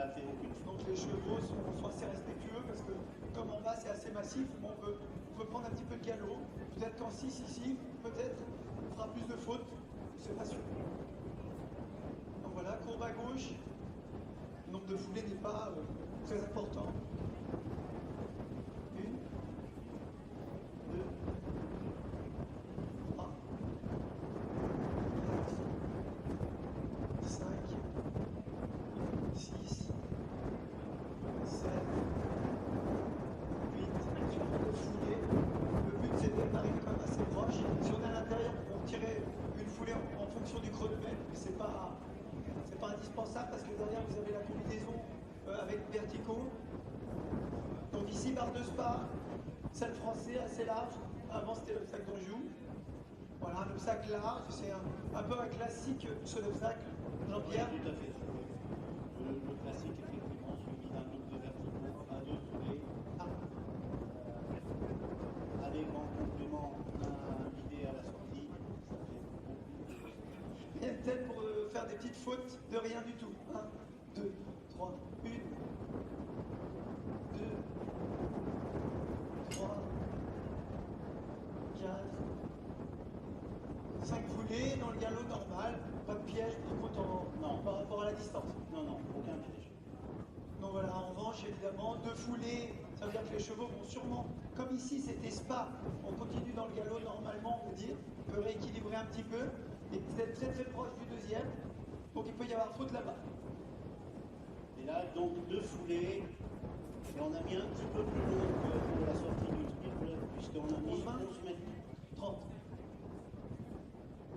Ça fait aucune chose. Donc les chevaux sont assez respectueux parce que comme en bas c'est assez massif, bon, on peut prendre un petit peu de galop. Peut-être qu'en 6 ici, peut-être, on fera plus de fautes, c'est pas sûr. Donc voilà, courbe à gauche. Le nombre de foulées n'est pas très important. 1, 2, 3, 4, 5, 6, 7, 8, de foulée. Le but c'est d'arriver quand même assez proche. Si on est à l'intérieur, on tirait une foulée en fonction du chronomètre, mais c'est pas indispensable parce que derrière vous avez la combinaison avec verticaux. Donc ici barre de Spa, celle français assez large. Avant c'était l'obstacle d'Anjou. Voilà, un obstacle large, c'est un peu un classique sur l'obstacle. Jean-Pierre. Oui, tout à fait. Le classique, effectivement, suivi d'un double de verticaux, à deux foulées. Avec en complément un bidet à la sortie, ça fait beaucoup. Et peut-être pour faire des petites fautes de rien du tout. 1, 2, 3, 1, 2, 3, 4, 5 foulées dans le galop normal, pas de piège par contre non, par rapport à la distance. Non, non, aucun piège. Donc voilà, en revanche, évidemment, 2 foulées, ça veut dire que les chevaux vont sûrement, comme ici c'était Spa, on continue dans le galop normalement, on peut dire, on peut rééquilibrer un petit peu, et peut-être très très proche du deuxième, donc il peut y avoir faute là-bas. Et là, donc, 2 foulées, et on a mis un petit peu plus long que pour la sortie du triple, puisqu'on a mis 11 mètres 30.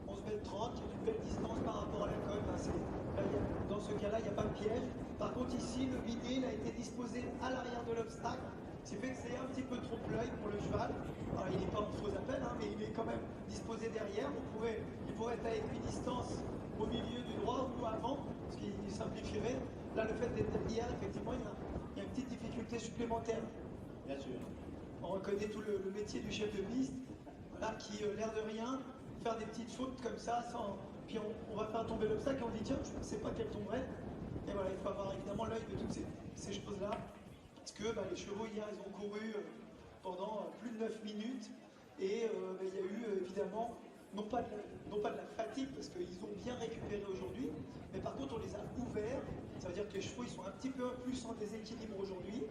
11 mètres 30, il y a une belle distance par rapport à la côte. Dans ce cas-là, il n'y a pas de piège. Par contre, ici, le bidet il a été disposé à l'arrière de l'obstacle, ce qui fait que c'est un petit peu trompe-l'œil pour le cheval. Alors, il n'est pas en faux appel, hein, mais il est quand même disposé derrière. Il pourrait être à équidistance au milieu du droit ou avant, ce qui simplifierait. Là, le fait d'être derrière, effectivement, il y a une petite difficulté supplémentaire. Bien sûr. On reconnaît tout le métier du chef de piste, voilà, qui, l'air de rien, faire des petites fautes comme ça, puis on va faire tomber l'obstacle et on dit tiens, je ne pensais pas qu'elle tomberait. Et voilà, il faut avoir évidemment l'œil de toutes ces choses-là, parce que les chevaux hier, ils ont couru pendant plus de 9 minutes, et il y a eu évidemment, non pas de la fatigue, parce qu'ils ont bien récupéré aujourd'hui, mais par contre on les a ouverts, ça veut dire que les chevaux ils sont un petit peu plus en déséquilibre aujourd'hui,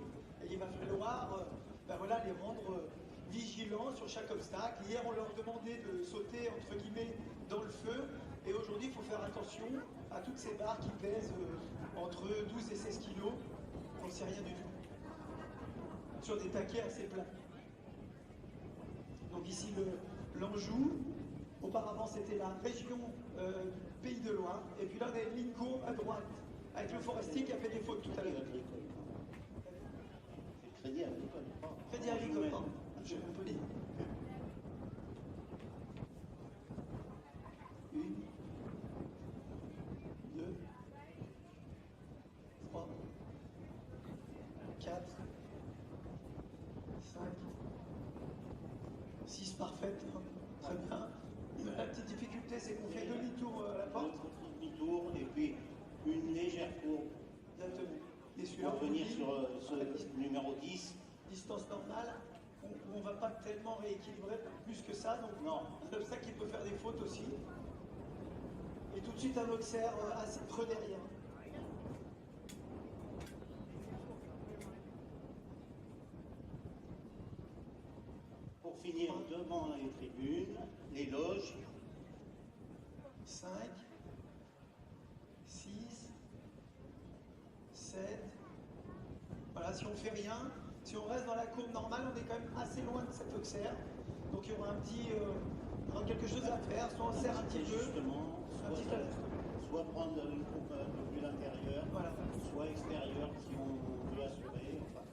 et il va falloir les rendre vigilants sur chaque obstacle. Hier on leur demandait de sauter entre guillemets dans le feu, et aujourd'hui il faut faire attention à toutes ces barres qui pèsent entre 12 et 16 kg, on ne sait rien du tout, sur des taquets assez plats. Donc ici l'Anjou, auparavant c'était la région Pays de Loire, et puis là on a une ligne courbe à droite, avec le forestier qui a fait des fautes tout à l'heure. Crédit agricole. Crédit agricole, pardon. Je peux dire. 1, 2, 3, 4, 5, 6 parfaites, hein. Très bien. La petite difficulté, c'est qu'on fait demi-tour à la porte. Demi-tour et puis une légère courbe. Exactement. Et celui-là, pour venir sur ce numéro 10. Distance normale, on ne va pas tellement rééquilibrer plus que ça, donc non, un obstacle qui peut faire des fautes aussi. Et tout de suite un auxerre assez creux derrière. Pour finir devant les tribunes, les loges. 5, 6, 7. Voilà, si on fait rien, si on reste dans la courbe normale, on est quand même assez loin de cet auxerre. Donc il y aura quelque chose à faire, soit on serre un petit peu, Justement, soit prendre une coupe un peu plus intérieure, voilà, soit extérieure si on veut assurer. Enfin.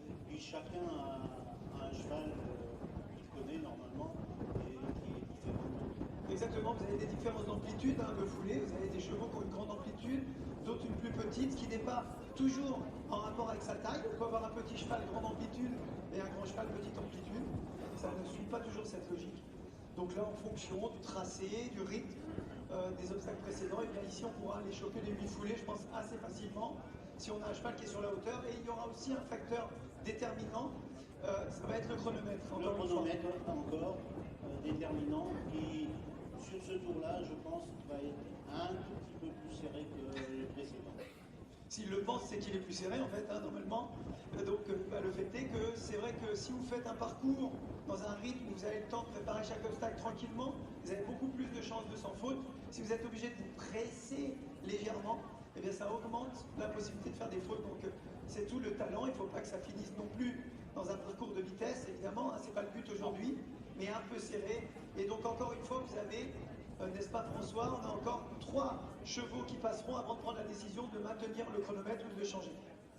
Et puis chacun a un cheval qu'il connaît normalement et qui est différent. Exactement, vous avez des différences d'amplitude de foulée, vous avez des chevaux qui ont une grande amplitude, d'autres une plus petite, ce qui n'est pas toujours en rapport avec sa taille. On peut avoir un petit cheval grande amplitude et un grand cheval petite amplitude. Ça ne suit pas toujours cette logique. Donc là, en fonction du tracé, du rythme des obstacles précédents, et bien ici on pourra aller choper les 8 foulées, je pense, assez facilement. si on a un cheval qui est sur la hauteur. Et il y aura aussi un facteur déterminant, ça va être le chronomètre. Le chronomètre encore déterminant qui, sur ce tour-là, je pense, va être un tout petit peu plus serré que le précédent. S'il le pense, c'est qu'il est plus serré en fait, hein, normalement. Donc le fait est que c'est vrai que si vous faites un parcours dans un rythme où vous avez le temps de préparer chaque obstacle tranquillement, vous avez beaucoup plus de chances de sans faute. Si vous êtes obligé de vous presser légèrement, eh bien ça augmente la possibilité de faire des fautes. Donc c'est tout le talent, il ne faut pas que ça finisse non plus dans un parcours de vitesse, évidemment, hein, c'est pas le but aujourd'hui, mais un peu serré. Et donc encore une fois, vous avez, n'est-ce pas François, on a encore 3 chevaux qui passeront avant de prendre la décision de maintenir le chronomètre ou de le changer.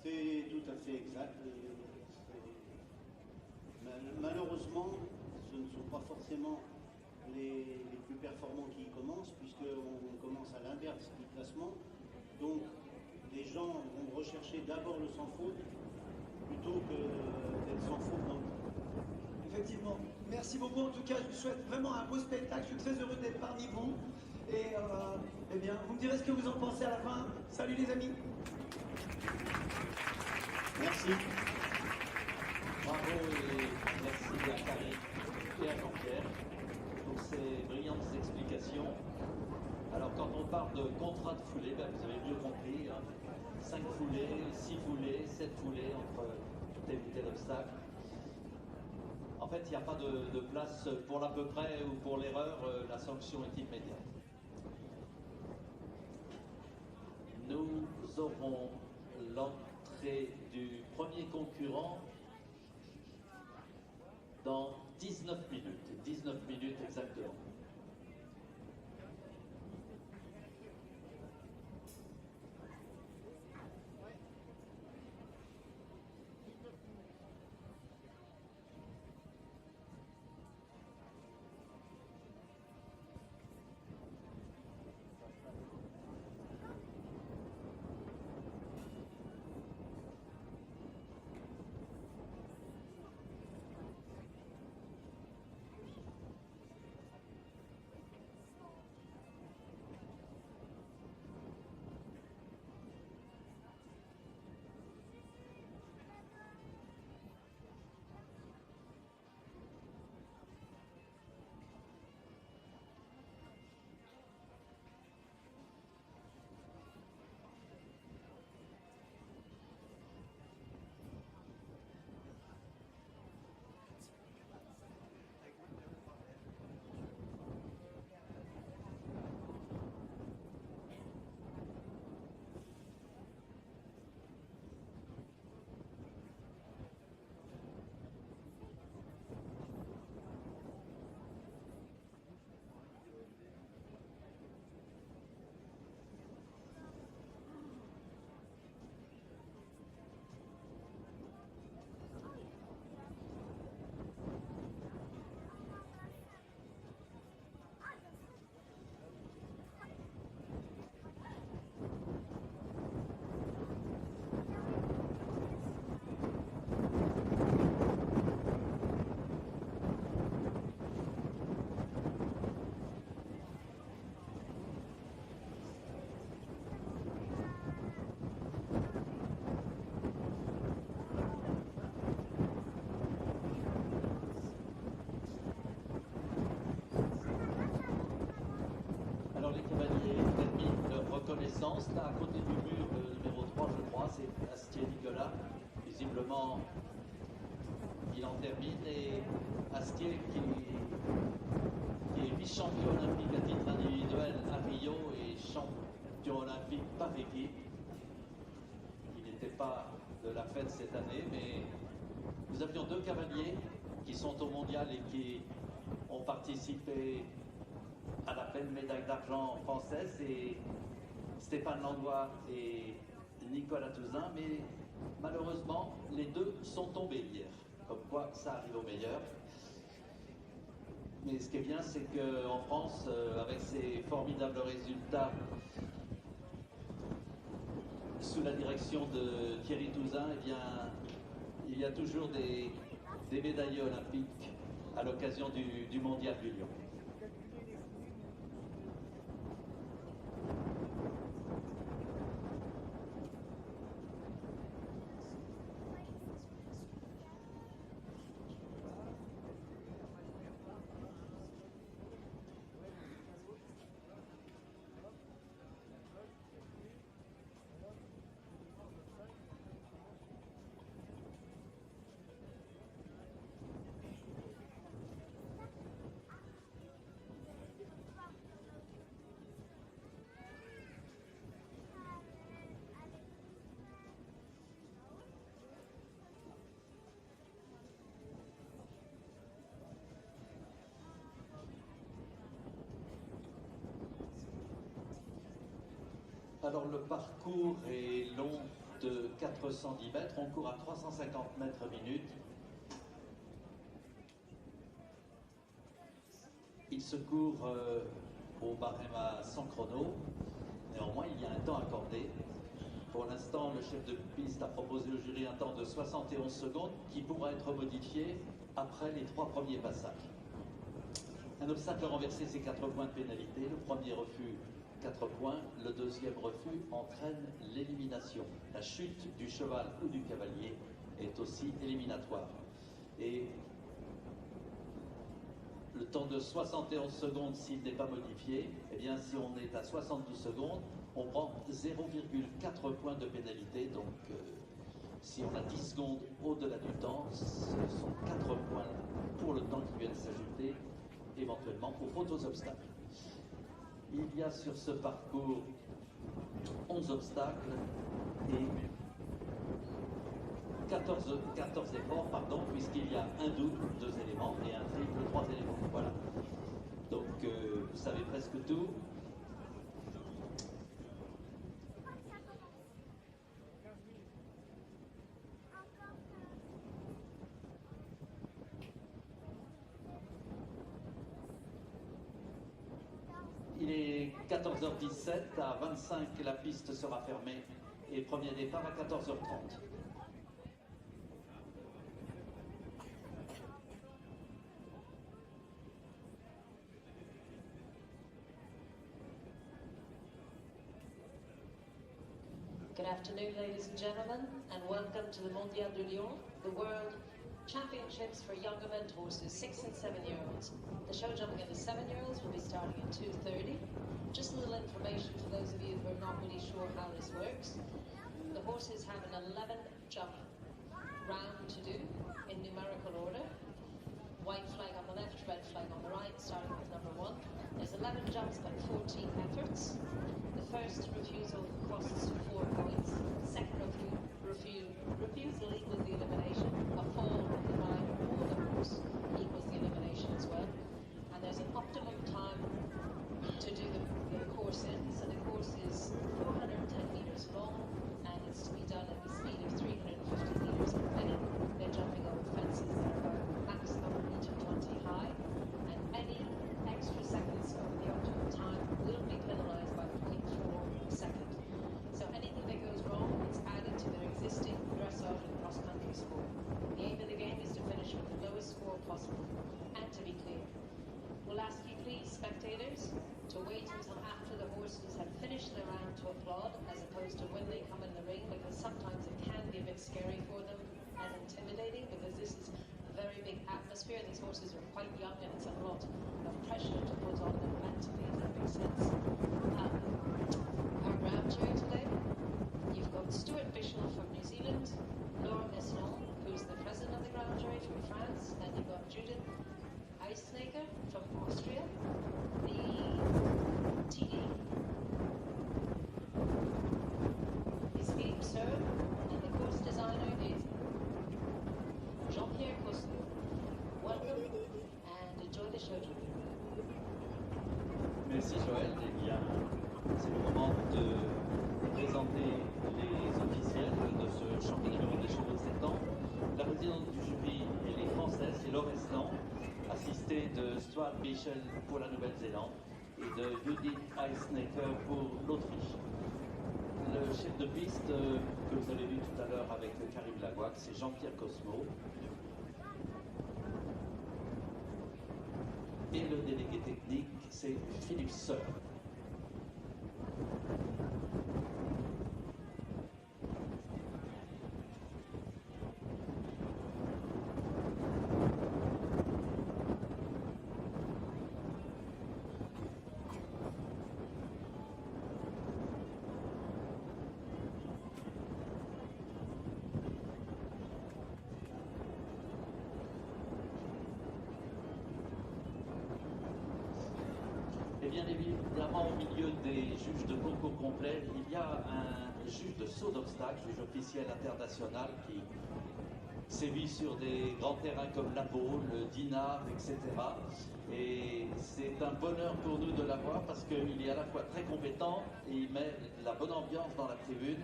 C'est tout à fait exact. Malheureusement, ce ne sont pas forcément les plus performants qui y commencent, puisqu'on commence à l'inverse du classement. Donc, les gens vont rechercher d'abord le sans faute plutôt que d'être sans faute dans le temps. Effectivement. Merci beaucoup. En tout cas, je vous souhaite vraiment un beau spectacle. Je suis très heureux d'être parmi vous. Et eh bien, vous me direz ce que vous en pensez à la fin. Salut les amis. Merci. Bravo et merci à Karine et à Jean-Pierre pour ces brillantes explications. Alors quand on parle de contrat de foulée, ben, vous avez mieux compris, hein, 5 foulées, 6 foulées, 7 foulées entre tel ou tel obstacle. En fait, il n'y a pas de place pour l'à peu près ou pour l'erreur, la sanction est immédiate. Nous aurons l'entrée du premier concurrent dans 19 minutes exactement. Là, à côté du mur, le numéro 3, je crois, c'est Astier Nicolas. Visiblement, il en termine. Et Astier, qui est vice-champion olympique à titre individuel à Rio et champion olympique par équipe. Il n'était pas de la fête cette année, mais nous avions 2 cavaliers qui sont au mondial et qui ont participé à la pleine médaille d'argent française. Et Stéphane Landois et Nicolas Touzin, mais malheureusement, les 2 sont tombés hier. Comme quoi, ça arrive au meilleur. Mais ce qui est bien, c'est qu'en France, avec ces formidables résultats, sous la direction de Thierry Touzin, eh bien, il y a toujours des médaillés olympiques à l'occasion du Mondial du Lion. Alors le parcours est long de 410 mètres, on court à 350 mètres minute. Il se court au barème à 100 chronos, néanmoins il y a un temps accordé. Pour l'instant, le chef de piste a proposé au jury un temps de 71 secondes qui pourra être modifié après les 3 premiers passages. Un obstacle renversé, c'est 4 points de pénalité. Le premier refus, 4 points. Le deuxième refus entraîne l'élimination. La chute du cheval ou du cavalier est aussi éliminatoire. Et le temps de 71 secondes, s'il n'est pas modifié, eh bien, si on est à 72 secondes, on prend 0,4 points de pénalité. Donc, si on a 10 secondes au-delà du temps, ce sont 4 points pour le temps qui vient de s'ajouter éventuellement aux fautes aux obstacles. Il y a sur ce parcours 11 obstacles et 14 efforts, pardon, puisqu'il y a un double, 2 éléments, et un triple, 3 éléments. Voilà. Donc, vous savez presque tout. Il est 14h17, à 25 la piste sera fermée et premier départ à 14h30. Good afternoon, ladies and gentlemen, and welcome to the Mondial de Lyon, the World Championships for young event horses, 6 and 7-year-olds. The show jumping of the 7-year-olds will be starting at 2:30. Just a little information for those of you who are not really sure how this works. The horses have an 11-jump round to do in numerical order. White flag on the left, red flag on the right, starting with number 1. There's 11 jumps but 14 efforts. The first refusal costs 4 points. Second refusal equals the elimination. A fall of the rider or the horse equals the elimination as well. And there's an optimum time to do the course in. So the course is 410 meters long and it's to be done at the speed of 350 meters per minute. They're jumping over fences that are about maximum 1.20 high, and any extra seconds over the optimum time will be penalized by 0.4 second. So anything that goes wrong, it's added to their existing dressage and cross-country score. The aim of the game is to finish with the lowest score possible. And to be clear, we'll ask you please, spectators, to wait until after the horses have finished their round to applaud, as opposed to when they come in the ring, because sometimes it can be a bit scary for them and intimidating, because this is a very big atmosphere. These horses are quite young and it's a lot of pressure to put on them mentally, if that makes sense. Our ground jury today, you've got Stuart Bishop from New Zealand, Laura Mesnon, who's the president of the ground jury from France, and you've got Judith Eisnaker from Austria, the TD is Philippe Seur, and the course designer is Jean-Pierre Cosneau. Welcome and enjoy the show. Merci Joël. Eh bien, c'est le moment de présenter les officiels de ce championnat du monde des chevaux de 7 ans. La présidente du jury, elle est française, c'est Laura Mesnon, assistée de Stuart Bishop pour la Nouvelle-Zélande et de Judith Eisnaker pour l'Autriche. Le chef de piste que vous avez vu tout à l'heure avec Karim Lagouac, c'est Jean-Pierre Cosneau. Et le délégué technique, c'est Philippe Seur. Bien évidemment, au milieu des juges de concours complet, il y a un juge de saut d'obstacle, juge officiel international qui sévit sur des grands terrains comme la Baule, le Dinard, etc. Et c'est un bonheur pour nous de l'avoir parce qu'il est à la fois très compétent et il met la bonne ambiance dans la tribune.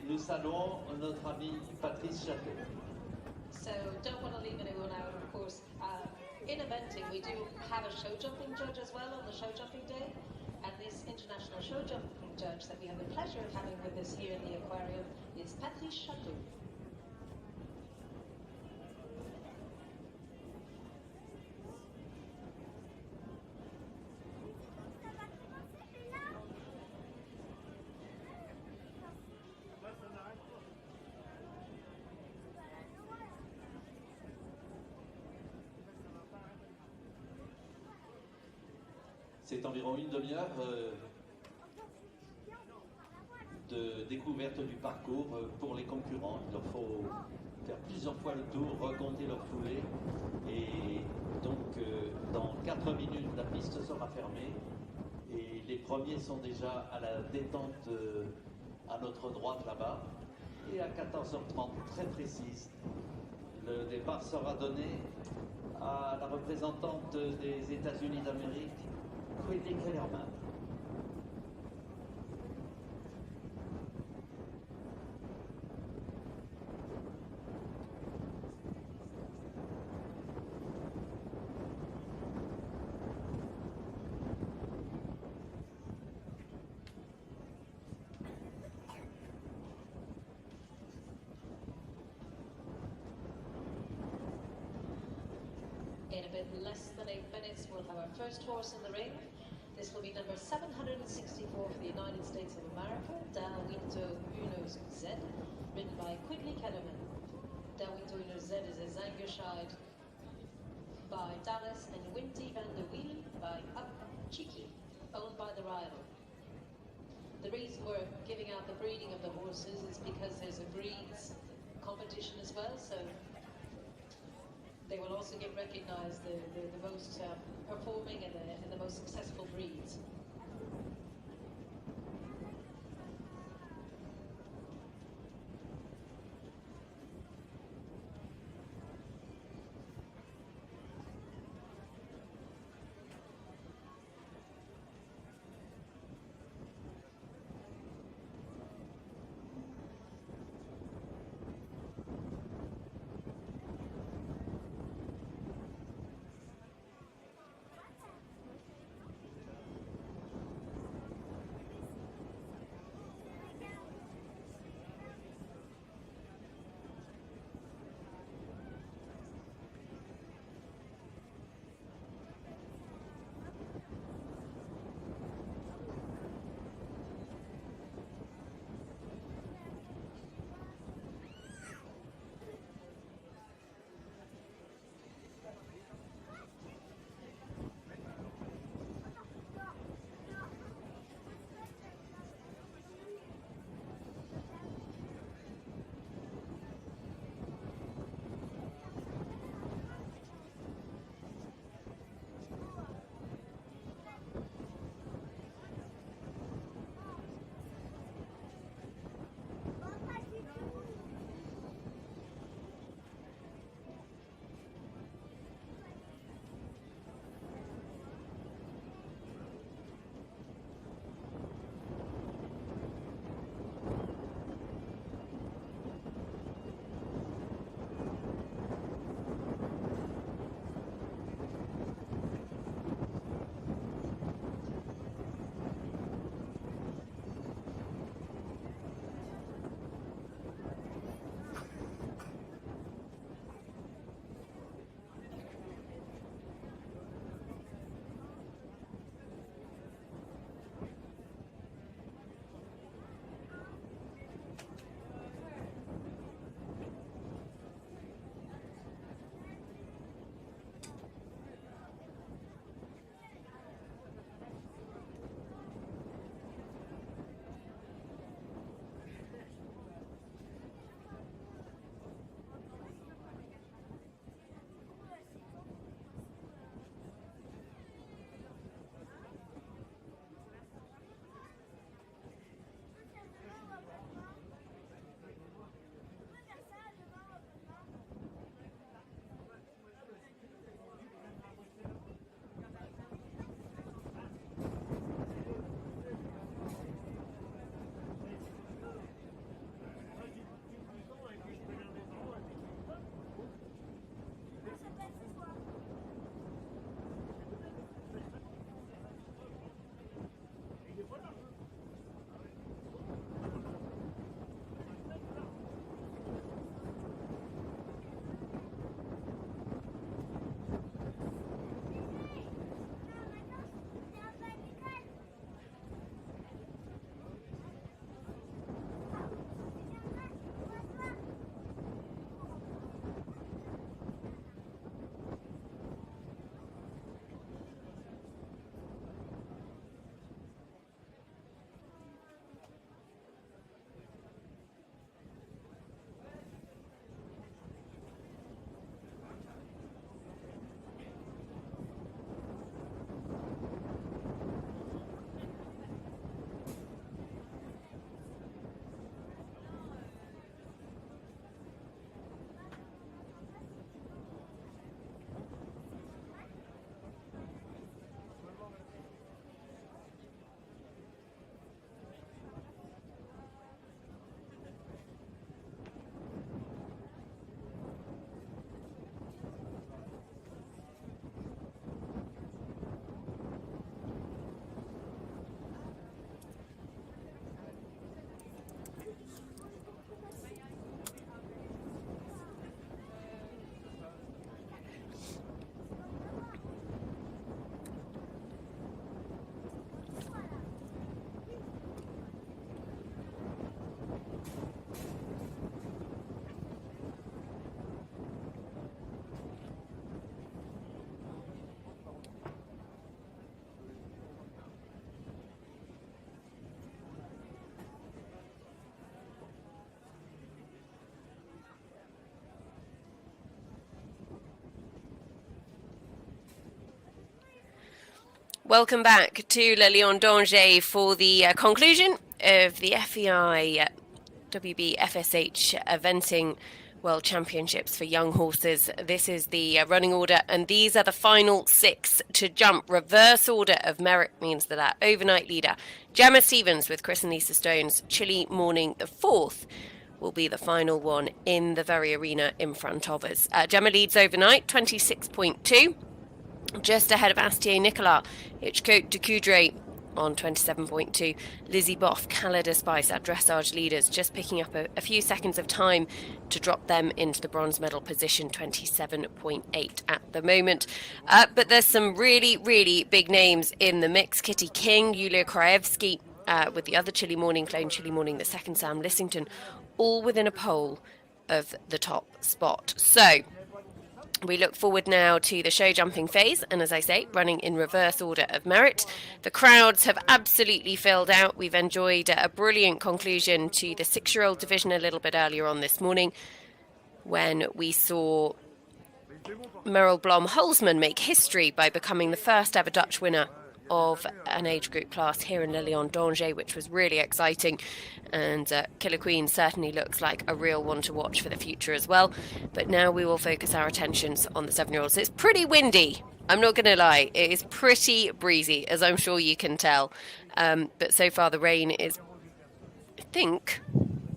Nous saluons notre ami Patrice Château. So don't want to leave anyone out, of course. In eventing, we do have a show jumping judge as well on the show jumping day. And this international show jumping judge that we have the pleasure of having with us here in the aquarium is Patrice Château. C'est environ une demi-heure de découverte du parcours pour les concurrents. Il leur faut faire plusieurs fois le tour, recompter leur foulée. Et donc, dans 4 minutes, la piste sera fermée. Et les premiers sont déjà à la détente à notre droite là-bas. Et à 14h30, très précise, le départ sera donné à la représentante des États-Unis d'Amérique, Quentin Kellerman. In a bit less than 8 minutes, we'll have our first horse in the ring. This will be number 764 for the United States of America, Del Winto Uno's Z, ridden by Quigley Kellerman. Del Winto Uno's Z is a Zangerscheid by Dallas and Winty van der Wielen by Up Cheeky, owned by the rival. The reason we're giving out the breeding of the horses is because there's a breeds competition as well, so they will also get recognized the most performing and the most successful breeds. Welcome back to Le Lion d'Angers for the conclusion of the FEI WBFSH Eventing World Championships for young horses. This is the running order, and these are the final 6 to jump. Reverse order of merit means that our overnight leader, Gemma Stevens with Chris and Lisa Stone's Chilly Morning the 4th, will be the final one in the very arena in front of us. Gemma leads overnight, 26.2. Just ahead of Astier Nicolas, Hitchcote de Coudray on 27.2. Lizzie Boff, Calada Spice, our dressage leaders, just picking up a few seconds of time to drop them into the bronze medal position, 27.8 at the moment. But there's some really, really big names in the mix. Kitty King, Yulia Kraevsky, with the other Chilly Morning clone, Chilly Morning the second, Sam Lissington, all within a pole of the top spot. So we look forward now to the show jumping phase, and as I say, running in reverse order of merit. The crowds have absolutely filled out. We've enjoyed a brilliant conclusion to the 6-year-old division a little bit earlier on this morning, when we saw Merrill Blom-Holzmann make history by becoming the first ever Dutch winner of an age group class here in Le Lion d'Angers, which was really exciting. And Killer Queen certainly looks like a real one to watch for the future as well. But now we will focus our attentions on the 7-year-olds. It's pretty windy, I'm not going to lie. It is pretty breezy, as I'm sure you can tell. But so far the rain is, I think,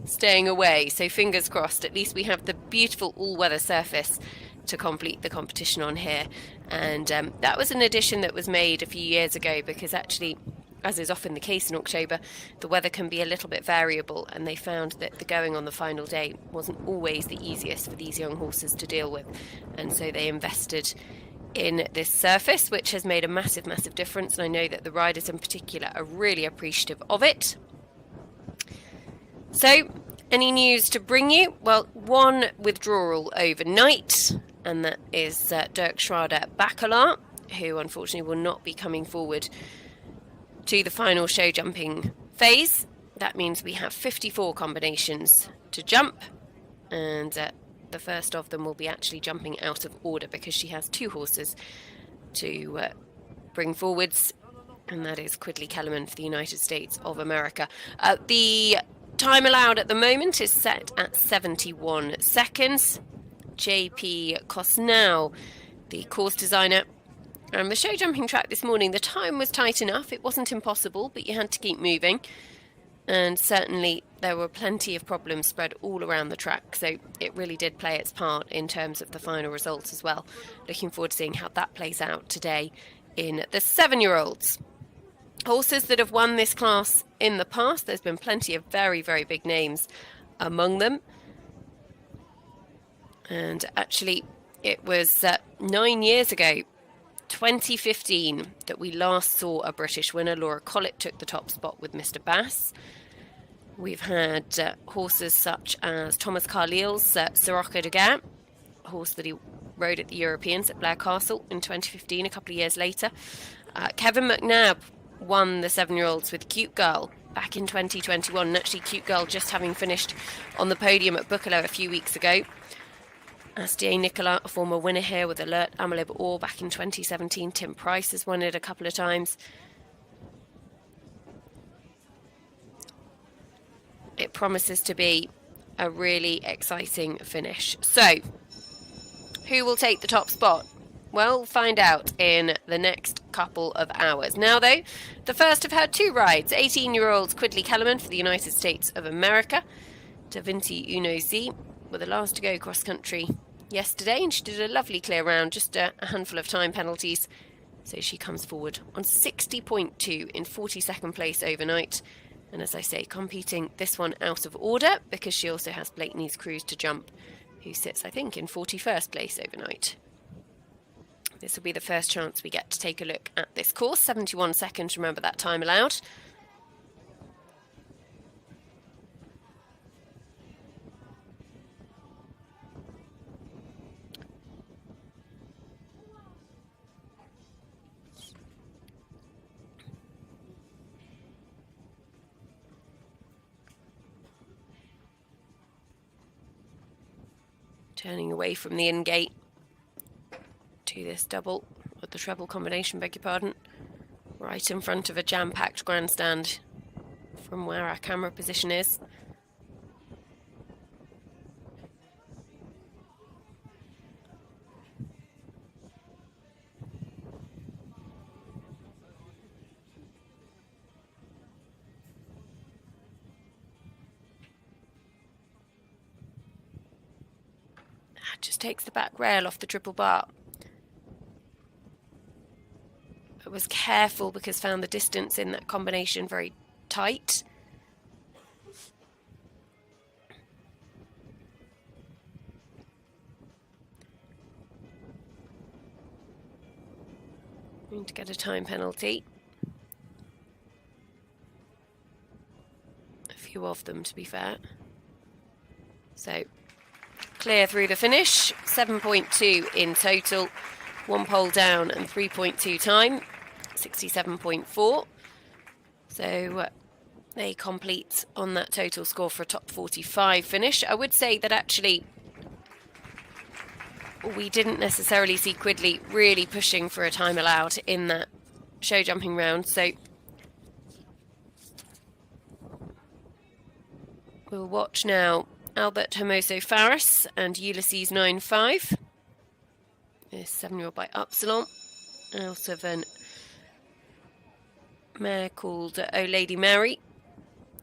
staying away. So fingers crossed, at least we have the beautiful all-weather surface to complete the competition on here. And that was an addition that was made a few years ago, because actually, as is often the case in October, the weather can be a little bit variable, and they found that the going on the final day wasn't always the easiest for these young horses to deal with, and so they invested in this surface, which has made a massive, massive difference, and I know that the riders in particular are really appreciative of it. So, any news to bring you? Well, one withdrawal overnight, and that is Dirk Schrader-Baccarat, who unfortunately will not be coming forward to the final show jumping phase. That means we have 54 combinations to jump, and the first of them will be actually jumping out of order, because she has 2 horses to bring forwards, and that is Quidley Kellerman for the United States of America. The time allowed at the moment is set at 71 seconds. JP Cosnow, the course designer, and the show jumping track this morning, the time was tight enough. It wasn't impossible, but you had to keep moving. And certainly there were plenty of problems spread all around the track. So it really did play its part in terms of the final results as well. Looking forward to seeing how that plays out today in the 7-year-olds. Horses that have won this class in the past, there's been plenty of very, very big names among them. And actually, it was 9 years ago, 2015, that we last saw a British winner. Laura Collett took the top spot with Mr. Bass. We've had horses such as Thomas Carlyle's Sirocco de Gare, a horse that he rode at the Europeans at Blair Castle in 2015, a couple of years later. Kevin McNabb won the 7-year-olds with Cute Girl back in 2021, and actually Cute Girl just having finished on the podium at Buccleuch a few weeks ago. Astier Nicolas, a former winner here with Alert Amalib Or back in 2017. Tim Price has won it a couple of times. It promises to be a really exciting finish. So, who will take the top spot? Well, we'll find out in the next couple of hours. Now, though, the first have had 2 rides. 18-year-old Quidley Kellerman for the United States of America. Da Vinci Uno Z with the last to go cross-country yesterday, and she did a lovely clear round, just a handful of time penalties. So she comes forward on 60.2 in 42nd place overnight. And as I say, competing this one out of order, because she also has Blakeney's Cruise to jump, who sits, I think, in 41st place overnight. This will be the first chance we get to take a look at this course. 71 seconds, remember that time allowed. Turning away from the in gate to this double, or the treble combination, beg your pardon. right in front of a jam-packed grandstand from where our camera position is. Just takes the back rail off the triple bar. But was careful because found the distance in that combination very tight. Going to get a time penalty. A few of them, to be fair. So clear through the finish, 7.2 in total, 1 pole down and 3.2 time, 67.4. So they complete on that total score for a top 45 finish. I would say that actually we didn't necessarily see Quidley really pushing for a time allowed in that show jumping round. So we'll watch now Albert Hermoso Faris and Ulysses 9.5. This 7-year-old by Upsilon. Out of a mare called Oh Lady Mary.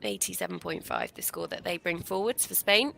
87.5, the score that they bring forwards for Spain.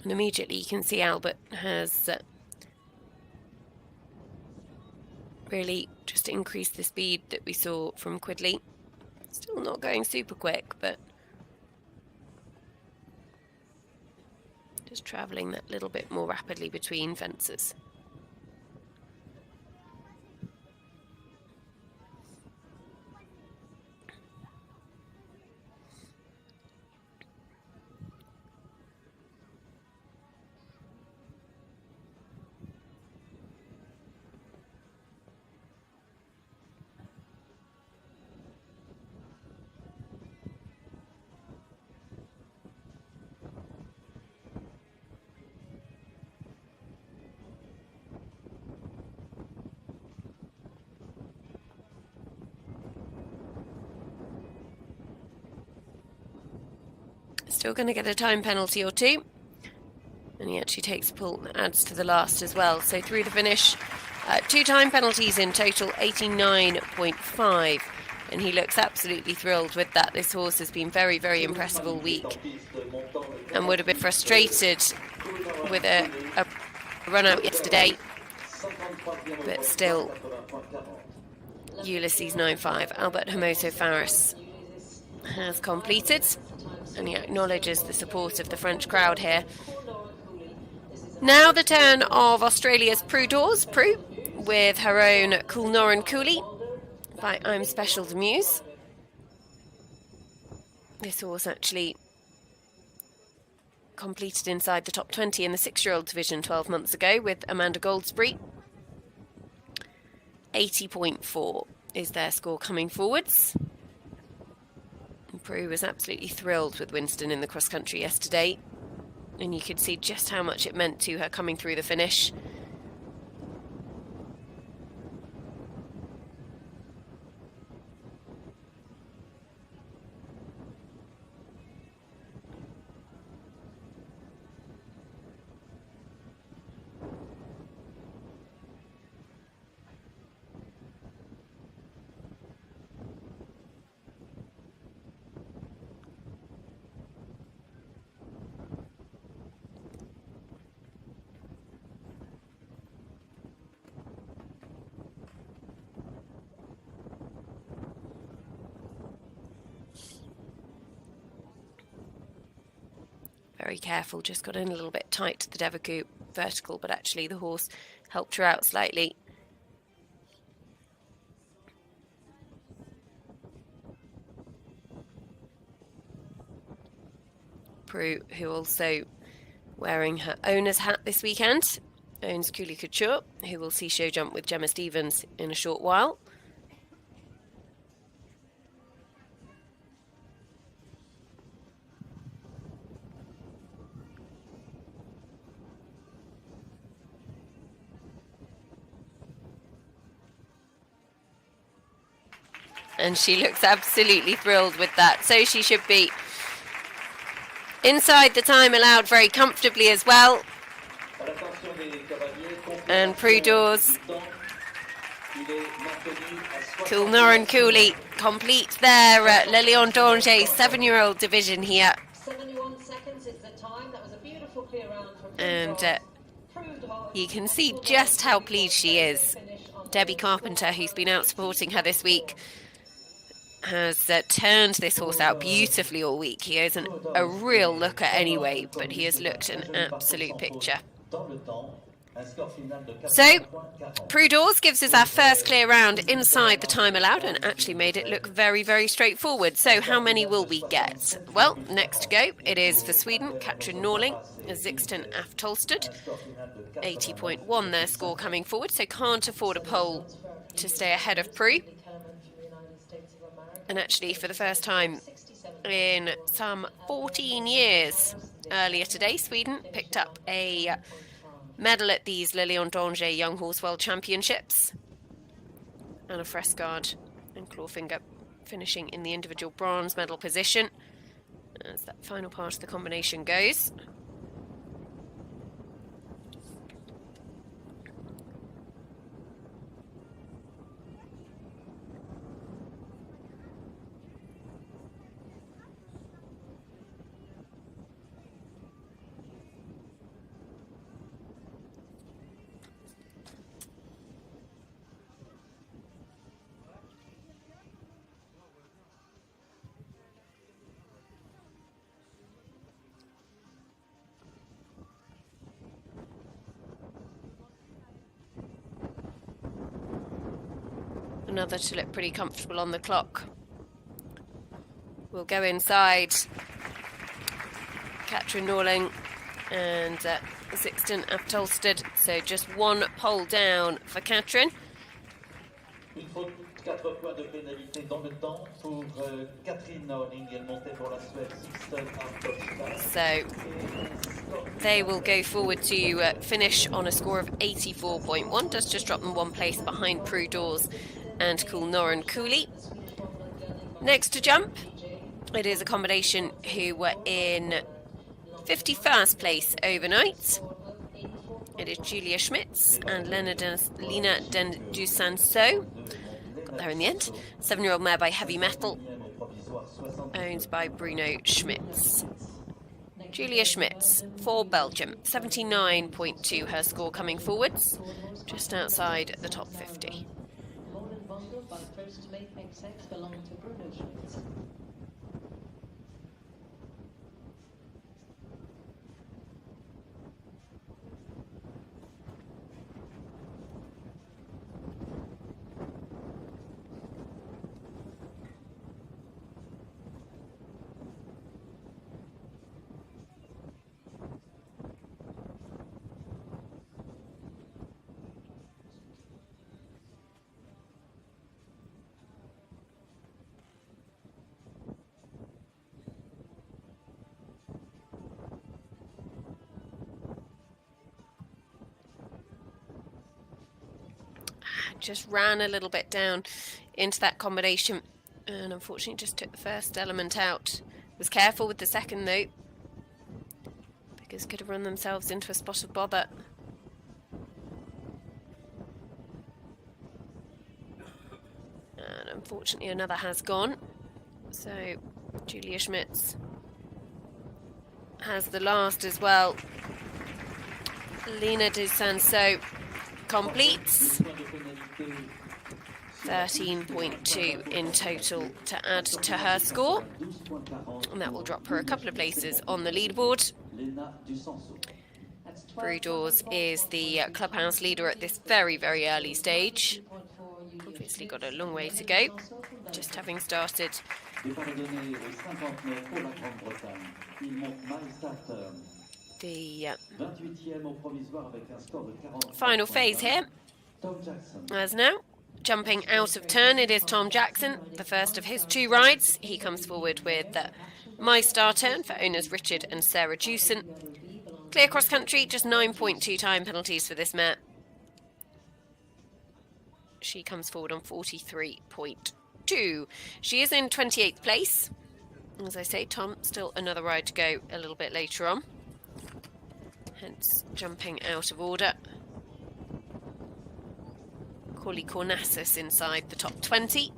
And immediately you can see Albert has really just increased the speed that we saw from Quidley. Still not going super quick, but just travelling that little bit more rapidly between fences. Still going to get a time penalty or two. And he actually takes a pull and adds to the last as well. So through the finish, 2 time penalties in total, 89.5. And he looks absolutely thrilled with that. This horse has been very, very impressive all week. And would have been frustrated with a run out yesterday. But still, Ulysses 9.5, Albert Hermoso Faris has completed. And he acknowledges the support of the French crowd here. Now the turn of Australia's Prue Dawes. Prue with her own Coolnoran Cooley by I'm Special to Muse. This horse actually completed inside the top 20 in the 6-year-old division 12 months ago with Amanda Goldsbury. 80.4 is their score coming forwards. Prue was absolutely thrilled with Winston in the cross-country yesterday, and you could see just how much it meant to her coming through the finish. Very careful, just got in a little bit tight to the Devaku vertical, but actually the horse helped her out slightly. Prue, who also wearing her owner's hat this weekend, owns Cooley Couture, who will see show jump with Gemma Stevens in a short while. And she looks absolutely thrilled with that. So she should be. Inside the time allowed very comfortably as well. And Prue Dawes, Coolnoran Cooley complete their Le Lion d'Angers 7-year-old division here. 71 seconds is the time. That was a beautiful clear round from And you can see just how pleased she is. Debbie Carpenter, who's been out supporting her this week, has turned this horse out beautifully all week. He isn't a real looker anyway, but he has looked an absolute picture. So, Prue Dawes gives us our first clear round inside the time allowed and actually made it look very, very straightforward. So how many will we get? Well, next to go, it is for Sweden, Katrin Norling, Zixten Aftolsted, 80.1 their score coming forward, so can't afford a pole to stay ahead of Prue. And actually, for the first time in some 14 years, earlier today, Sweden picked up a medal at these Le Lion d'Angers Young Horse World Championships. Anna Fresgaard and Clawfinger finishing in the individual bronze medal position as that final part of the combination goes. Another to look pretty comfortable on the clock. We'll go inside Katrin Norling and Zixten Aftolsted. So just one pole down for Katrin. So they will go forward to finish on a score of 84.1. Does just drop them one place behind Prue Dawes and Coolnoran Cooley. Next to jump, it is a combination who were in 51st place overnight. It is Julia Schmitz and Lina Dusanso. Got there in the end. 7-year-old mare by Heavy Metal, owned by Bruno Schmitz. Julia Schmitz for Belgium, 79.2 her score coming forwards, just outside the top 50. By first mate XX belonging to Bruno Schmitz. Just ran a little bit down into that combination and unfortunately just took the first element out. Was careful with the second though, because could have run themselves into a spot of bother. And unfortunately another has gone. So Julia Schmitz has the last as well. Lina Dusanso completes. 13.2 in total to add to her score, and that will drop her a couple of places on the leaderboard. Brewdors is the clubhouse leader at this very, very early stage. Obviously got a long way to go, just having started. The final phase here. As now, jumping out of turn, it is Tom Jackson, the first of his 2 rides. He comes forward with My Star Turn for owners Richard and Sarah Jewson. Clear cross country, just 9.2 time penalties for this mare. She comes forward on 43.2. She is in 28th place. As I say, Tom, still another ride to go a little bit later on. Hence, jumping out of order. Corley Cornassus inside the top 20.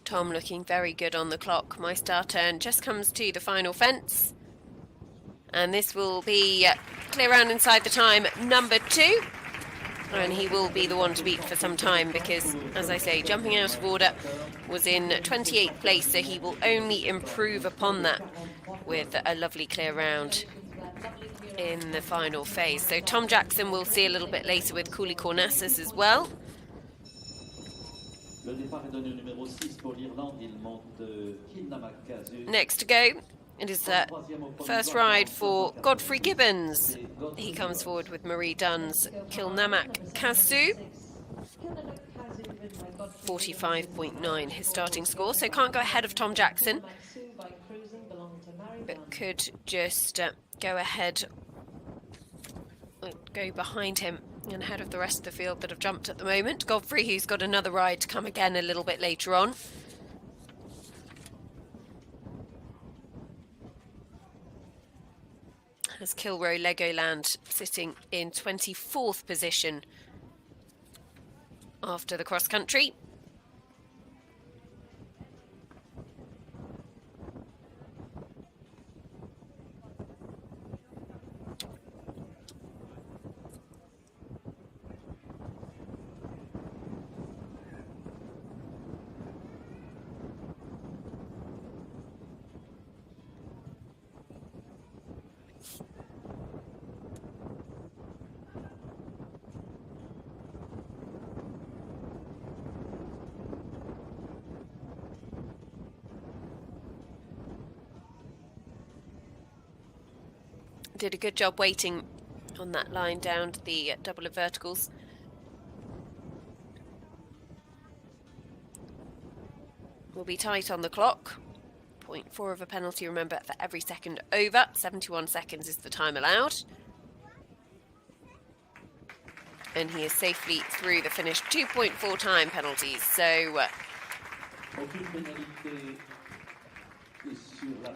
Tom looking very good on the clock. My Star Turn just comes to the final fence. And this will be clear round inside the time number 2. And he will be the one to beat for some time because, as I say, jumping out of order was in 28th place. So he will only improve upon that with a lovely clear round in the final phase. So Tom Jackson we'll see a little bit later with Cooley Cornassus as well. Next to go, it is the first ride for Godfrey Gibbons. He comes forward with Marie Dunn's Kilnamak Kasu. 45.9 his starting score, so can't go ahead of Tom Jackson, but could just go ahead, go behind him and ahead of the rest of the field that have jumped at the moment. Godfrey, who's got another ride to come again a little bit later on. Has Kilroe Legoland sitting in 24th position after the cross country. Did a good job waiting on that line down to the double of verticals. Will be tight on the clock. 0.4 of a penalty, remember, for every second over. 71 seconds is the time allowed. And he is safely through the finish. 2.4 time penalties. So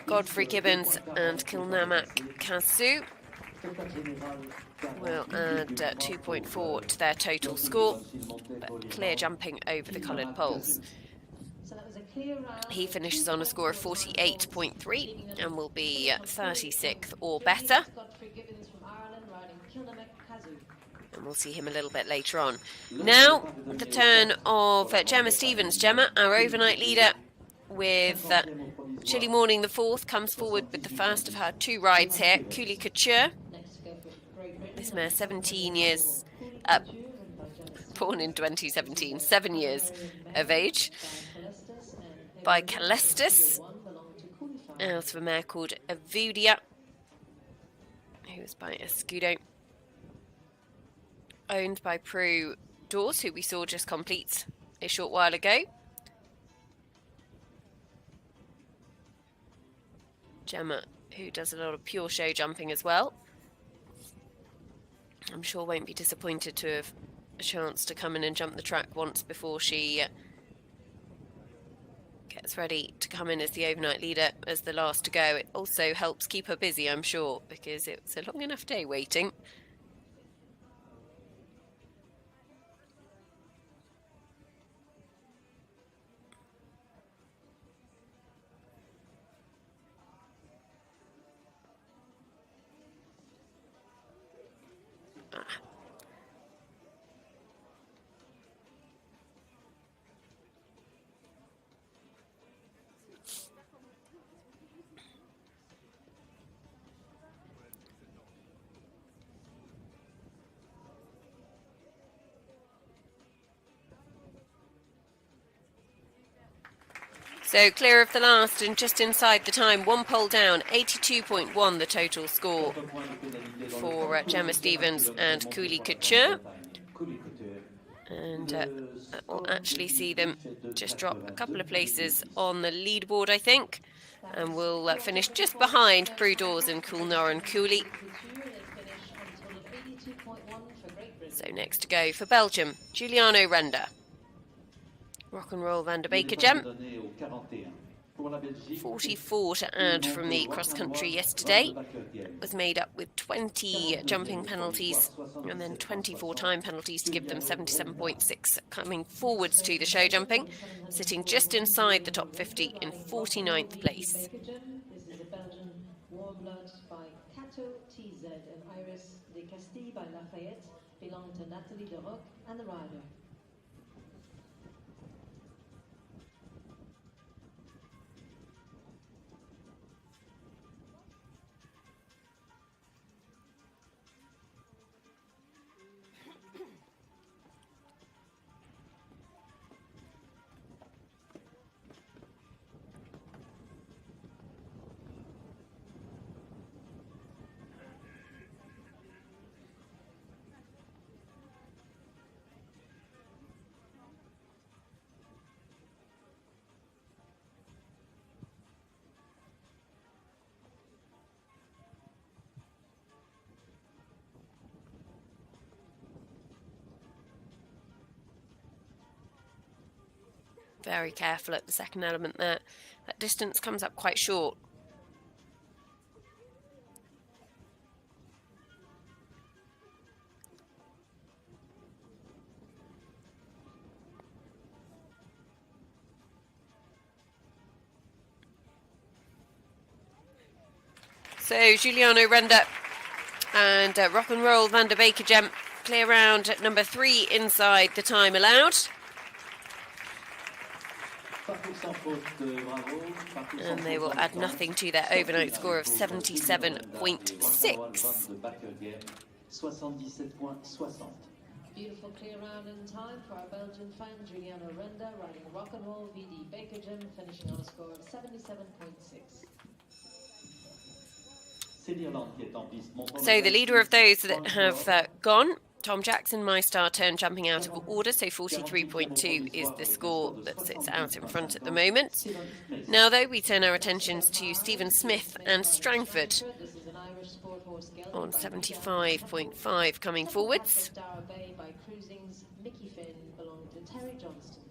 Godfrey Gibbons and Kilnamak Kasu will add 2.4 to their total score, but clear jumping over the coloured poles. He finishes on a score of 48.3 and will be 36th or better. And we'll see him a little bit later on. Now, the turn of Gemma Stevens. Gemma, our overnight leader, with Chilly Morning the 4th, comes forward with the first of her 2 rides here. Cooley Couture. This mare, 17 years, born in 2017, 7 years of age. By Calestis, out of a mare called Avudia, who was by Escudo. Owned by Prue Dawes, who we saw just complete a short while ago. Gemma, who does a lot of pure show jumping as well. I'm sure won't be disappointed to have a chance to come in and jump the track once before she gets ready to come in as the overnight leader, as the last to go. It also helps keep her busy, I'm sure, because it's a long enough day waiting. So clear of the last and just inside the time, one pole down, 82.1 the total score for Gemma Stevens and Cooley Couture. And that will actually see them just drop a couple of places on the leaderboard, I think. And we'll finish just behind Prudors and Coolnar and Cooley. So next to go for Belgium, Giuliano Renda. Rock and Roll Van der Beekergem. 44 to add from the cross-country yesterday. It was made up with 20 jumping penalties and then 24 time penalties to give them 77.6 coming forwards to the show jumping, sitting just inside the top 50 in 49th place. This is a Belgian Warm Blood by Cato TZ and Iris de Castille by Lafayette, belong to Nathalie de Roc and the rider. Very careful at the second element there. That distance comes up quite short. So Giuliano Renda and Rock and Roll Van der Beekergem clear round at number 3 inside the time allowed. And they will add nothing to their overnight score of 77.6. Beautiful clear round in time for our Belgian fan Giuliano Renda, riding Rock and Roll VD Beekergem, finishing on a score of 77.6. So the leader of those that have gone, Tom Jackson, My Star, turn jumping out of order, so 43.2 is the score that sits out in front at the moment. Now, though, we turn our attentions to Stephen Smith and Strangford on 75.5 coming forwards. By Cruising's Mickey Finn, belong to Terry Johnston.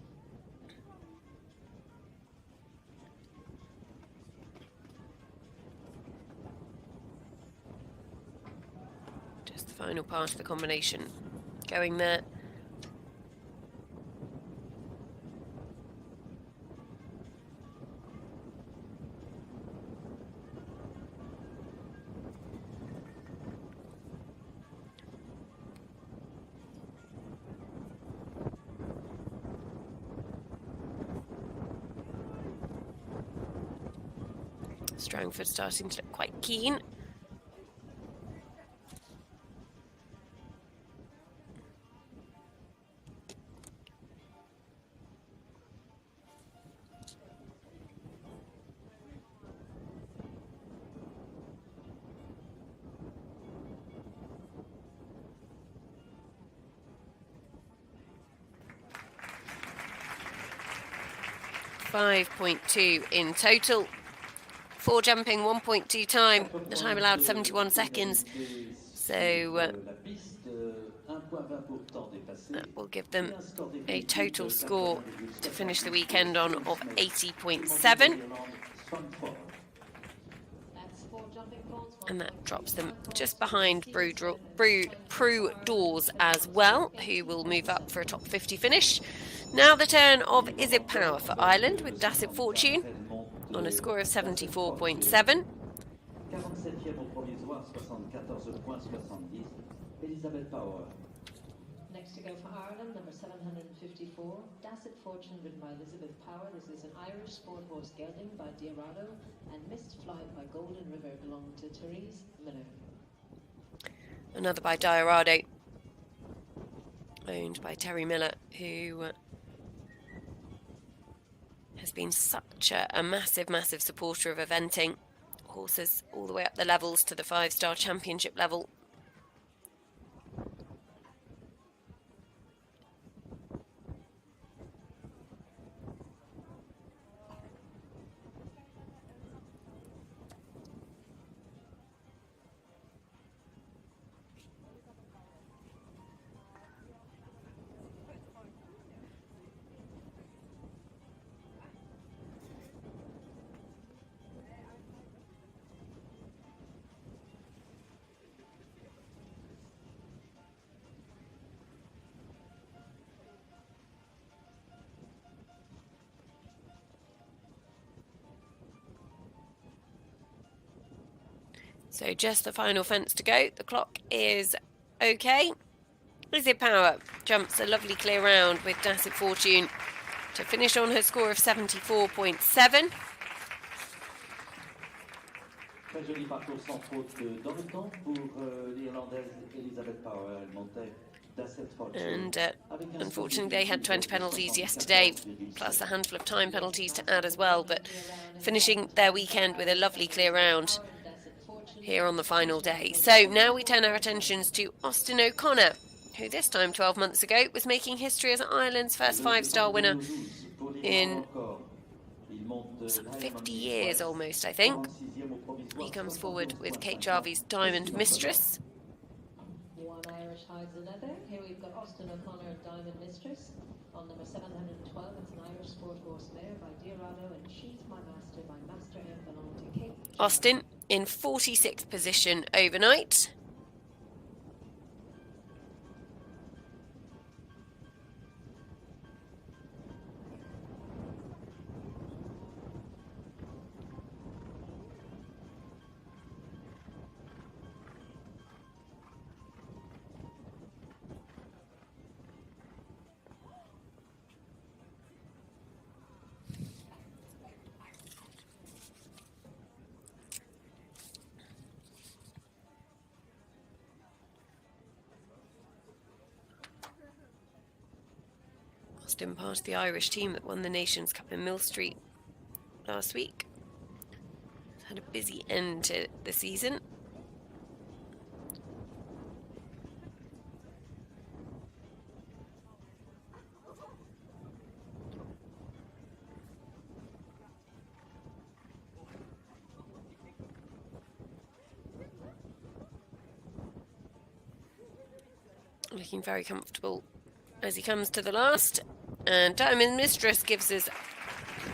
Just the final part of the combination going there. Strangford starting to look quite keen. .2 in total. 4 jumping, 1.2 time. The time allowed 71 seconds. So That will give them a total score to finish the weekend on of 80.7. And that drops them just behind Prue Dawes as well, who will move up for a top 50 finish. Now the turn of Is It Power for Ireland with Dassit Fortune on a score of 74.7. Next to go for Ireland, number 754, Dassit Fortune ridden by Elizabeth Power. This is an Irish sport horse gelding by Diarado and Missed Flight by Golden River belonging to Therese Miller. Another by Diarado, owned by Terry Miller, who has been such a massive supporter of eventing horses all the way up the levels to the 5-star championship level. So just the final fence to go. The clock is okay. Is It Power jumps a lovely clear round with Dassit Fortune to finish on her score of 74.7. Très joli parcours sans faute dans le temps pour l'Irlandaise Elizabeth Power. Elle montait Dassit Fortune. And unfortunately they had 20 penalties yesterday, plus a handful of time penalties to add as well, but finishing their weekend with a lovely clear round here on the final day. So now we turn our attentions to Austin O'Connor, who this time 12 months ago was making history as Ireland's first 5-star winner in some 50 years almost, I think. He comes forward with Kate Jarvie's Diamond Mistress. One Irish hides another. Here we've got Austin O'Connor, Diamond Mistress. On number 712, it's an Irish sport horse mare by Diarado, and She's My Master by Master M belonging to Kate. Austin in 46th position overnight. Austin, part of the Irish team that won the Nations Cup in Mill Street last week. Had a busy end to the season. Looking very comfortable as he comes to the last. And Diamond Mistress gives us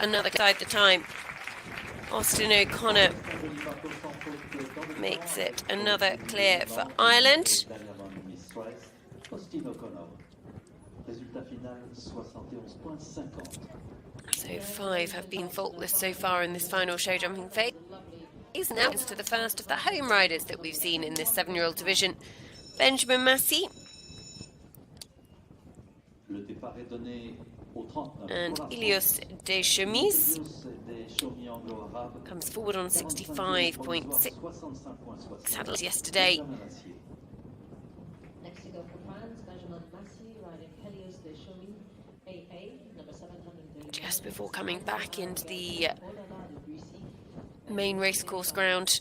another side the time. Austin O'Connor makes it another clear for Ireland. So 5 have been faultless so far in this final show jumping phase. He's now to the first of the home riders that we've seen in this 7-year-old division. Benjamin Massey. And Ilios Deschemises comes forward on 65.6 saddles yesterday. Next to go for France, Benjamin Massey riding Helios Deschemises AA, number 730. Just before coming back into the main racecourse ground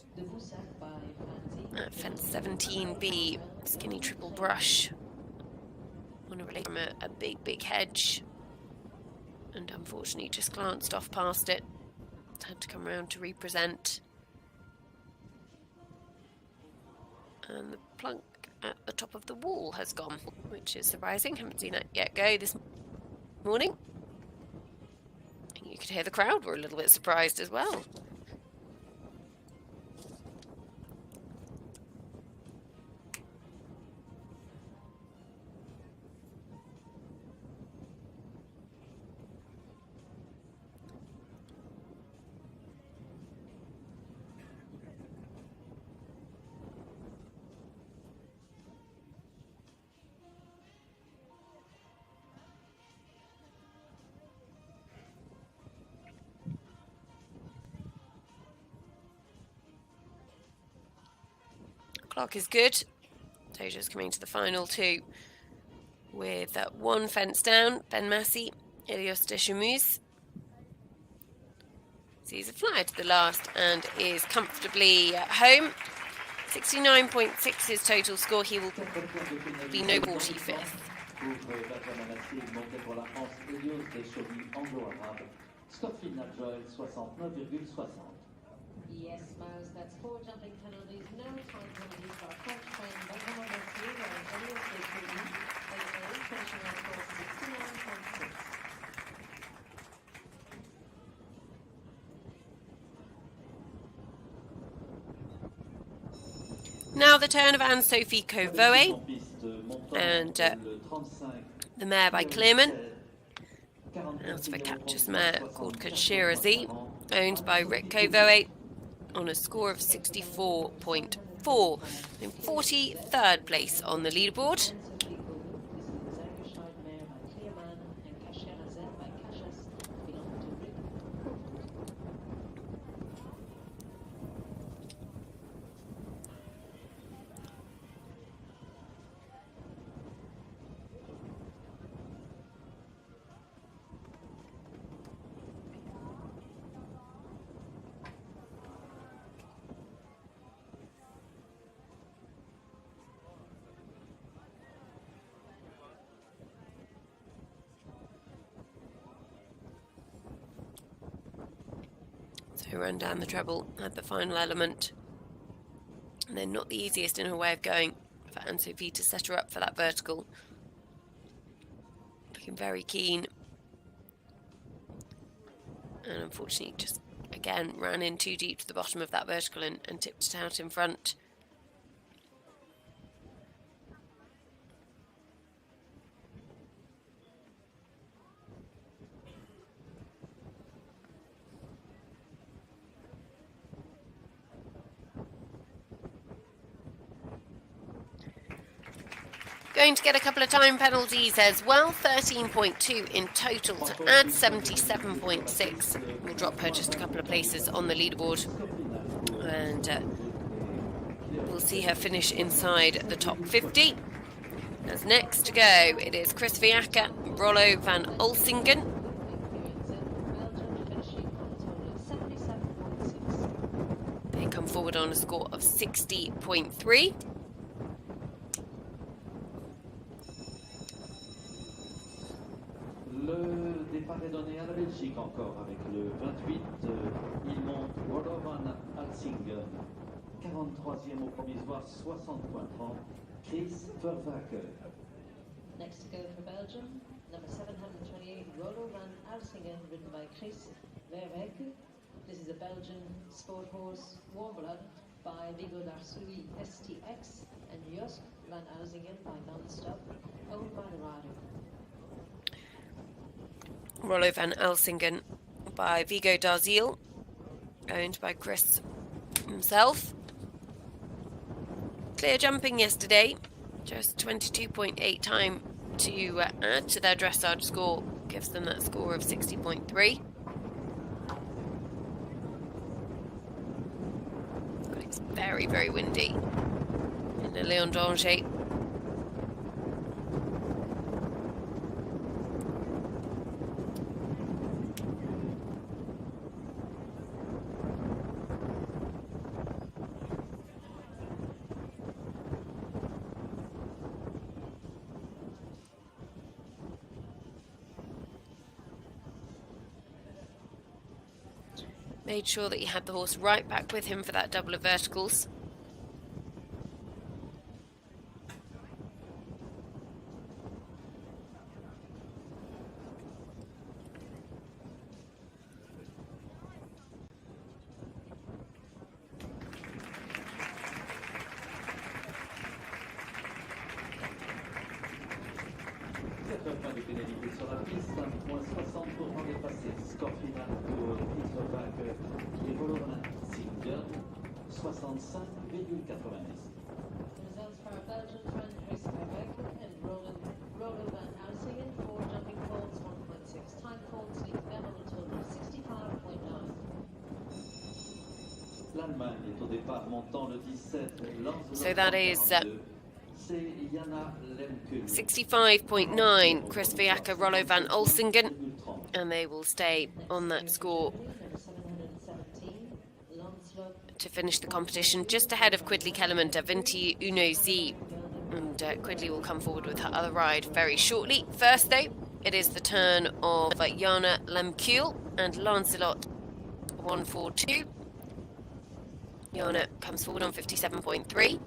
at fence 17B, Skinny Triple Brush. On a relay from a big hedge, and unfortunately just glanced off past it. Had to come around to represent. And the plunk at the top of the wall has gone, which is surprising. Haven't seen it yet go this morning. You could hear the crowd were a little bit surprised as well. Clock is good. Doja's coming to the final two with one fence down. Ben Massey, Ilios Deschamuse sees a fly to the last and is comfortably home. 69.6 his total score. He will be no 45th. Yes, Miles, that's 4 jumping penalties, no time penalties for French train Benjamin Mathieu and Ilios Deschamuse, finishing on score 69.6. Now the turn of Anne-Sophie Covoe and the mare by Clearman. As for Capture's mare called Conchirazi, owned by Rick Covoe on a score of 64.4 in 43rd place on the leaderboard. So run down the treble at the final element. And then not the easiest in her way of going for Anne-Sophie to set her up for that vertical. Looking very keen. And unfortunately just, again, ran in too deep to the bottom of that vertical and tipped it out in front. Going to get a couple of time penalties as well. 13.2 in total to add 77.6. We'll drop her just a couple of places on the leaderboard. And we'll see her finish inside the top 50. As next to go, it is Chris Viaca, Rollo van Ulsingen. They come forward on a score of 60.3. Le départ est donné à la Belgique encore avec le 28. Il monte Rollo van Ulsingen. 43e au provisoire, 60.30. Chris Vervaeke. Next to go for Belgium, number 728, Rollo van Ulsingen, ridden by Chris Vervaeke. This is a Belgian sport horse, warm blood, by Vigo Darsui STX, and Josk van Ulsingen by Non-Stop, owned by the rider. Rollo van Ulsingen by Vigo Darziel, owned by Chris himself. Clear jumping yesterday, just 22.8 time to add to their dressage score, gives them that score of 60.3. But it's very, very windy in the Léon d'Angers. Made sure that he had the horse right back with him for that double of verticals. des pénalités sur la piste, moins 60 pour temps dépassé. Score final pour Slovaque et Roland Singer, 65,90. Results for our Belgian friend Chris Verbeek and Roland van Helsingen for jumping faults 1.6. Time faults leave them on a total of 65.9. L'Allemagne est au départ montant le 17. So that is C'est Jana Lemke. 65.9, Chris Viaka, Rollo van Olsingen, and they will stay on that score to finish the competition, just ahead of Quidley Kellerman, Davinti Uno-Z, and Quidley will come forward with her other ride very shortly. First though, it is the turn of Jana Lemke and Lancelot 142. Jana comes forward on 57.3.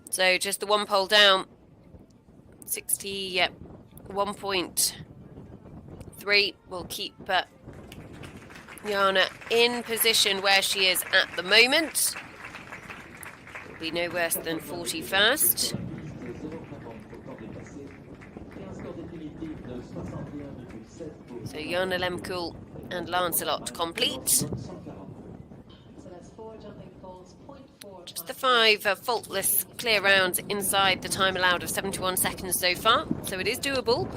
So just the one pole down, 61.3 will keep Jana in position where she is at the moment. Will be no worse than 41st. So Jana Lemke and Lancelot complete. Just the 5 faultless clear rounds inside the time allowed of 71 seconds so far, so it is doable,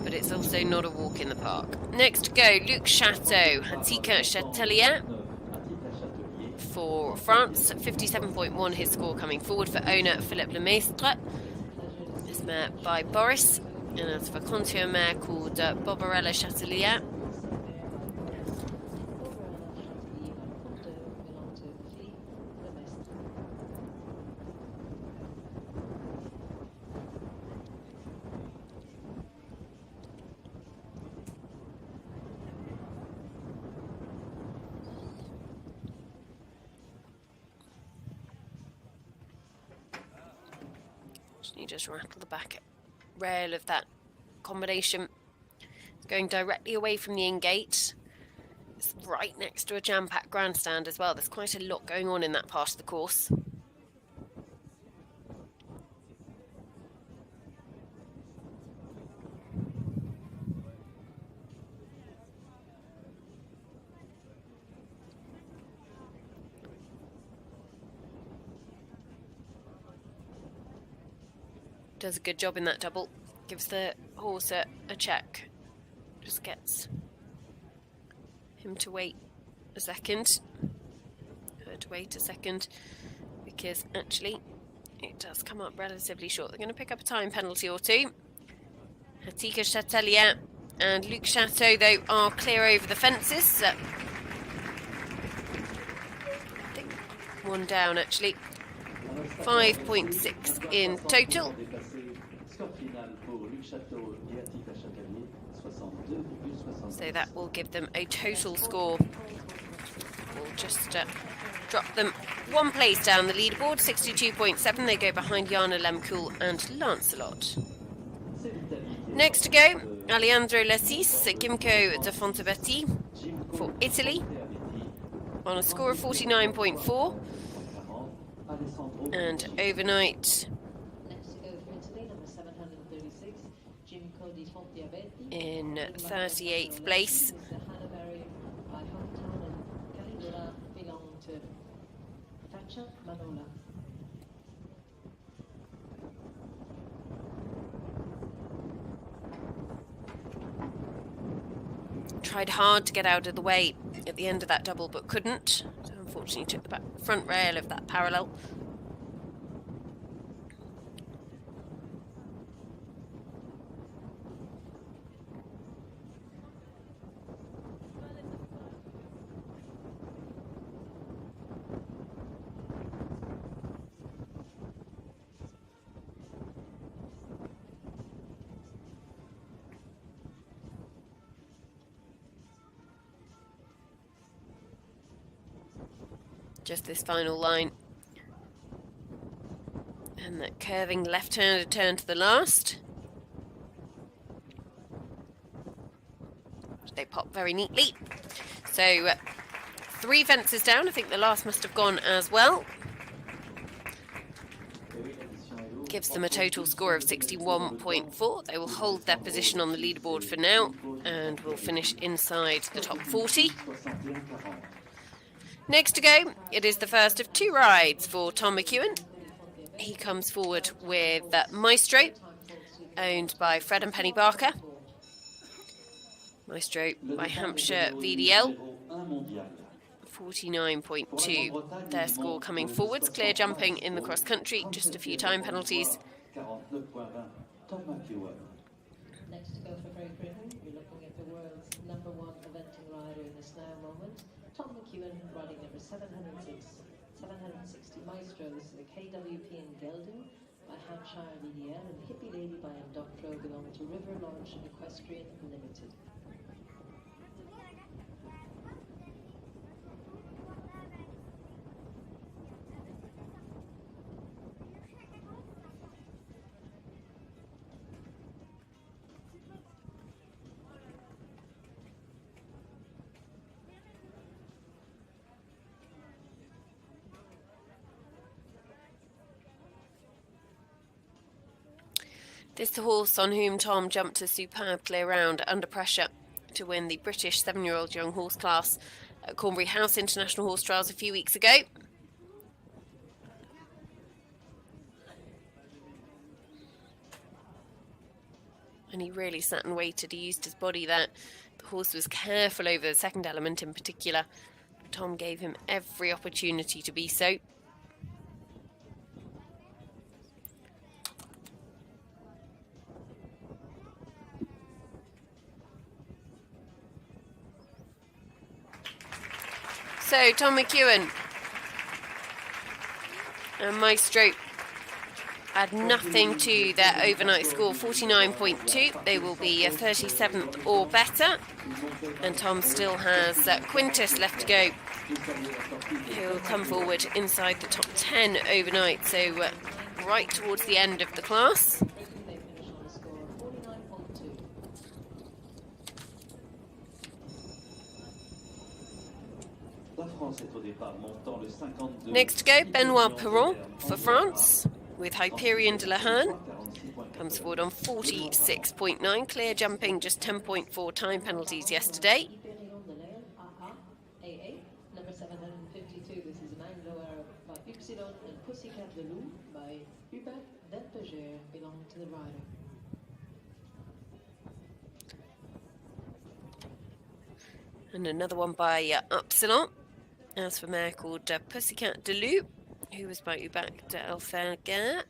but it's also not a walk in the park. Next to go, Luc Chateau, Hatika Chatelier for France, 57.1 his score coming forward for owner Philippe Lemaistre. This mare by Boris, and as for contour mare called Bobarella Chatelier. You just rattle the back rail of that combination. It's going directly away from the in-gate. It's right next to a jam-packed grandstand as well. There's quite a lot going on in that part of the course. Does a good job in that double, gives the horse a check, just gets him to wait a second, her to wait a second, because actually it does come up relatively short. They're going to pick up a time penalty or two. Hatika Chatelier and Luc Chateau though are clear over the fences. I think one down actually. 5.6 in total. So that will give them a total score. We'll just drop them one place down the leaderboard, 62.7. They go behind Jana Lemke and Lancelot. Next to go, Alejandro Lassis, Gimco de Fontebetti for Italy on a score of 49.4. And overnight in 38th place. Tried hard to get out of the way at the end of that double, but couldn't. So unfortunately took the front rail of that parallel. Just this final line. And that curving left-handed turn to the last. They pop very neatly. So 3 fences down. I think the last must have gone as well. Gives them a total score of 61.4. They will hold their position on the leaderboard for now and will finish inside the top 40. Next to go, it is the first of 2 rides for Tom McEwen. He comes forward with Maestro, owned by Fred and Penny Barker. Maestro by Hampshire VDL, 49.2. Their score coming forwards, clear jumping in the cross country, just a few time penalties. Next to go for Great Britain, you're looking at the world's #1 eventing rider in this now moment. Tom McEwen riding number 760 Maestro. This is the KWP in Gelding by Hampshire VDL, and Hippie Lady by Indoctro belong to River Lodge Equestrian Limited. This is the horse on whom Tom jumped a superb clear round under pressure to win the British 7-year-old young horse class at Cornbury House International Horse Trials a few weeks ago. And he really sat and waited. He used his body there. The horse was careful over the second element in particular. Tom gave him every opportunity to be so. So, Tom McEwen and Maestro add nothing to their overnight score, 49.2. They will be 37th or better. And Tom still has Quintus left to go. He'll come forward inside the top 10 overnight, so right towards the end of the class. Next to go, Benoit Perron for France, with Hyperion de la Herne. Comes forward on 46.9, clear jumping, just 10.4 time penalties yesterday. Number 752, this is Mangloire by Upsilon and Pussycat de Loup by Hubert Delpeger, belong to the rider. And another one by Upsilon. As for a mare called Pussycat de Loup, who was by Hubert Delpeger.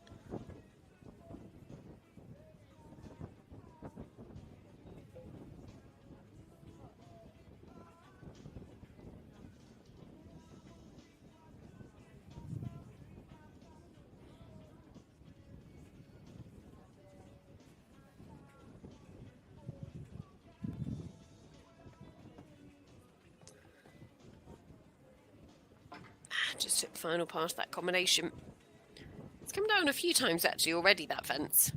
Just took the final part of that combination. It's come down a few times actually already, that fence.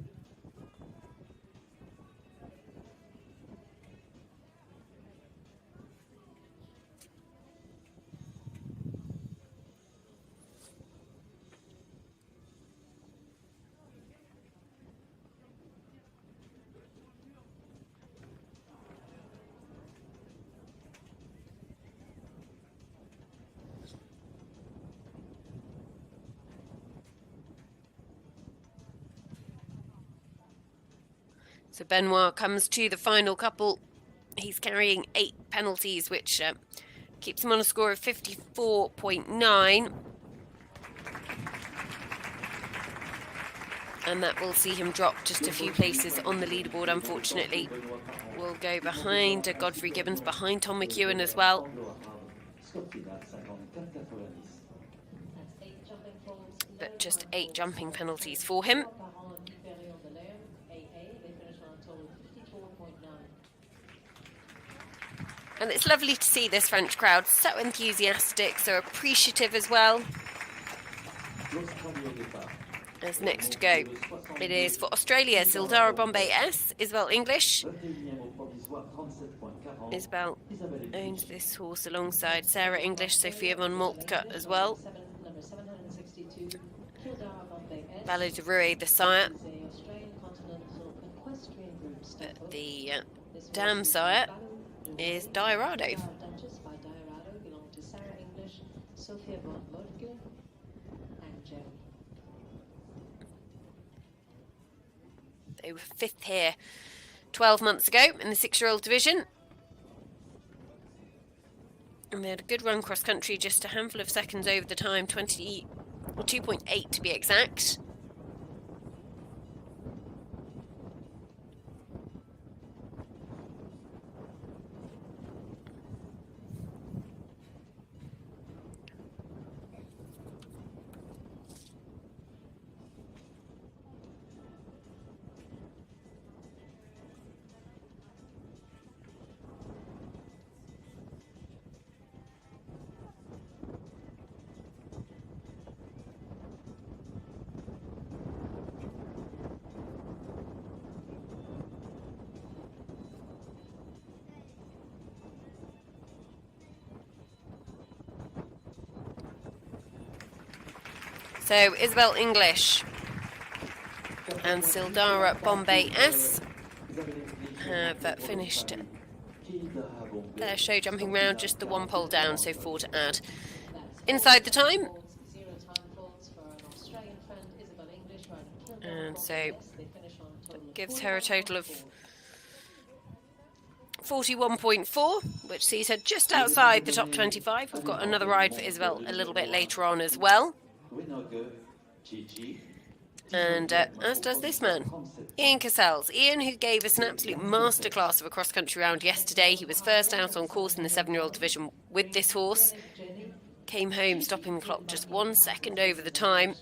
So Benoit comes to the final couple. He's carrying 8 penalties, which keeps him on a score of 54.9. And that will see him drop just a few places on the leaderboard, unfortunately. We'll go behind Godfrey Gibbons, behind Tom McEwen as well. But just 8 jumping penalties for him. And it's lovely to see this French crowd so enthusiastic, so appreciative as well. As next to go, it is for Australia, Sildara Bombay S, Isabel English. Isabel owns this horse alongside Sarah English, Sophia von Moltke as well. Valet de Rouet, the sire. But the dam sire is Diorado. They were 5th here 12 months ago in the 6-year-old division. And they had a good run cross country, just a handful of seconds over the time, 2.8 to be exact. So Isabel English and Sildara Bombay S have finished their show jumping round, just the 1 pole down, so 4 to add. Inside the time. And so that gives her a total of 41.4, which sees her just outside the top 25. We've got another ride for Isabel a little bit later on as well. And as does this man, Ian Cassels. Ian, who gave us an absolute masterclass of a cross-country round yesterday. He was first out on course in the 7-year-old division with this horse. Came home stopping the clock just 1 second over the time.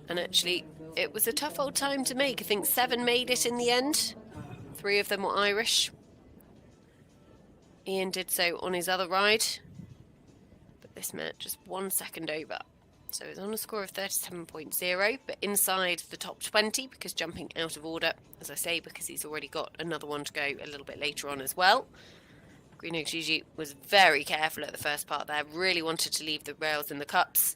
And actually, it was a tough old time to make. I think 7 made it in the end. 3 of them were Irish. Ian did so on his other ride. But this met just 1 second over. So it's on a score of 37.0, but inside the top 20 because jumping out of order, as I say, because he's already got another one to go a little bit later on as well. Greeno Gigi was very careful at the first part there, really wanted to leave the rails in the cups.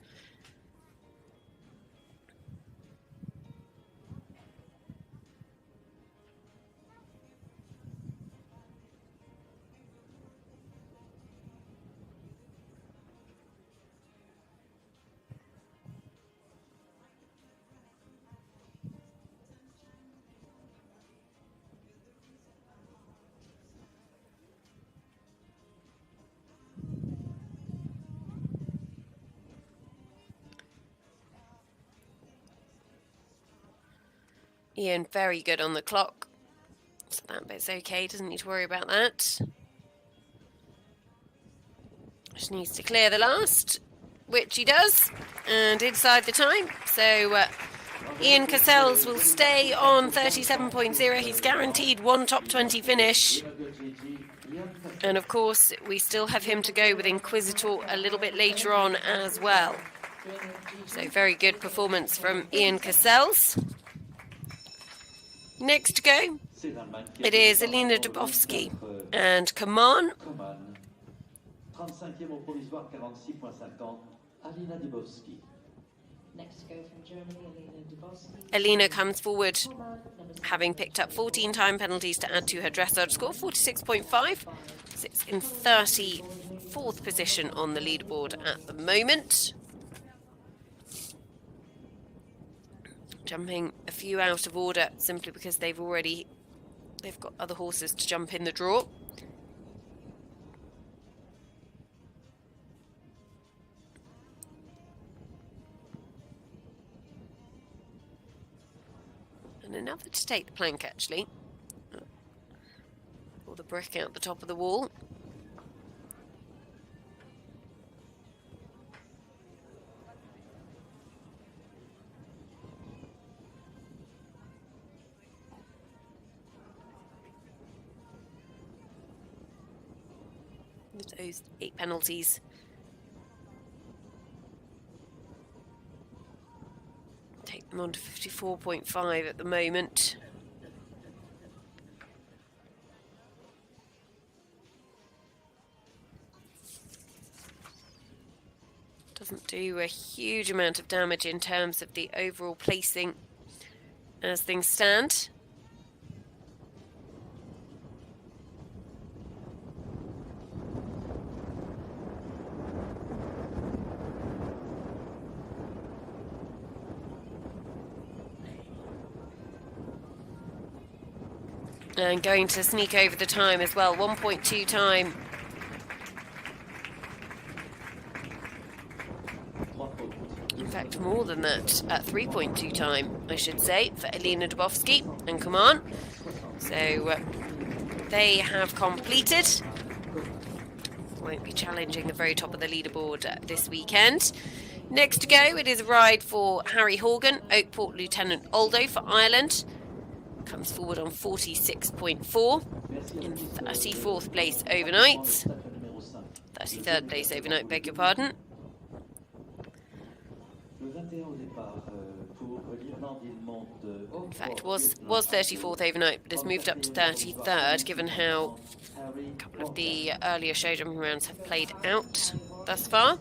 Ian very good on the clock, so that bit's okay, doesn't need to worry about that. Just needs to clear the last, which he does, and inside the time. So Ian Cassels will stay on 37.0. He's guaranteed 1 top 20 finish. And of course, we still have him to go with Inquisitor a little bit later on as well. So very good performance from Ian Cassels. Next to go, it is Alina Dubovsky and Kaman. Alina comes forward, having picked up 14 time penalties to add to her dressage score, 46.5. Sits in 34th position on the leaderboard at the moment. Jumping a few out of order simply because they've got other horses to jump in the draw. And another to take the plank, actually. Or the brick out the top of the wall. Those 8 penalties. Take them on to 54.5 at the moment. Doesn't do a huge amount of damage in terms of the overall placing as things stand. And going to sneak over the time as well, 1.2 time. In fact, more than that, at 3.2 time, I should say, for Elena Dubovsky and Kuman. So they have completed. Won't be challenging the very top of the leaderboard this weekend. Next to go, it is a ride for Harry Horgan, Oakport Lieutenant Aldo for Ireland. Comes forward on 46.4 in 34th place overnight. 33rd place overnight, beg your pardon. In fact, was 34th overnight, but has moved up to 33rd, given how a couple of the earlier show jumping rounds have played out thus far.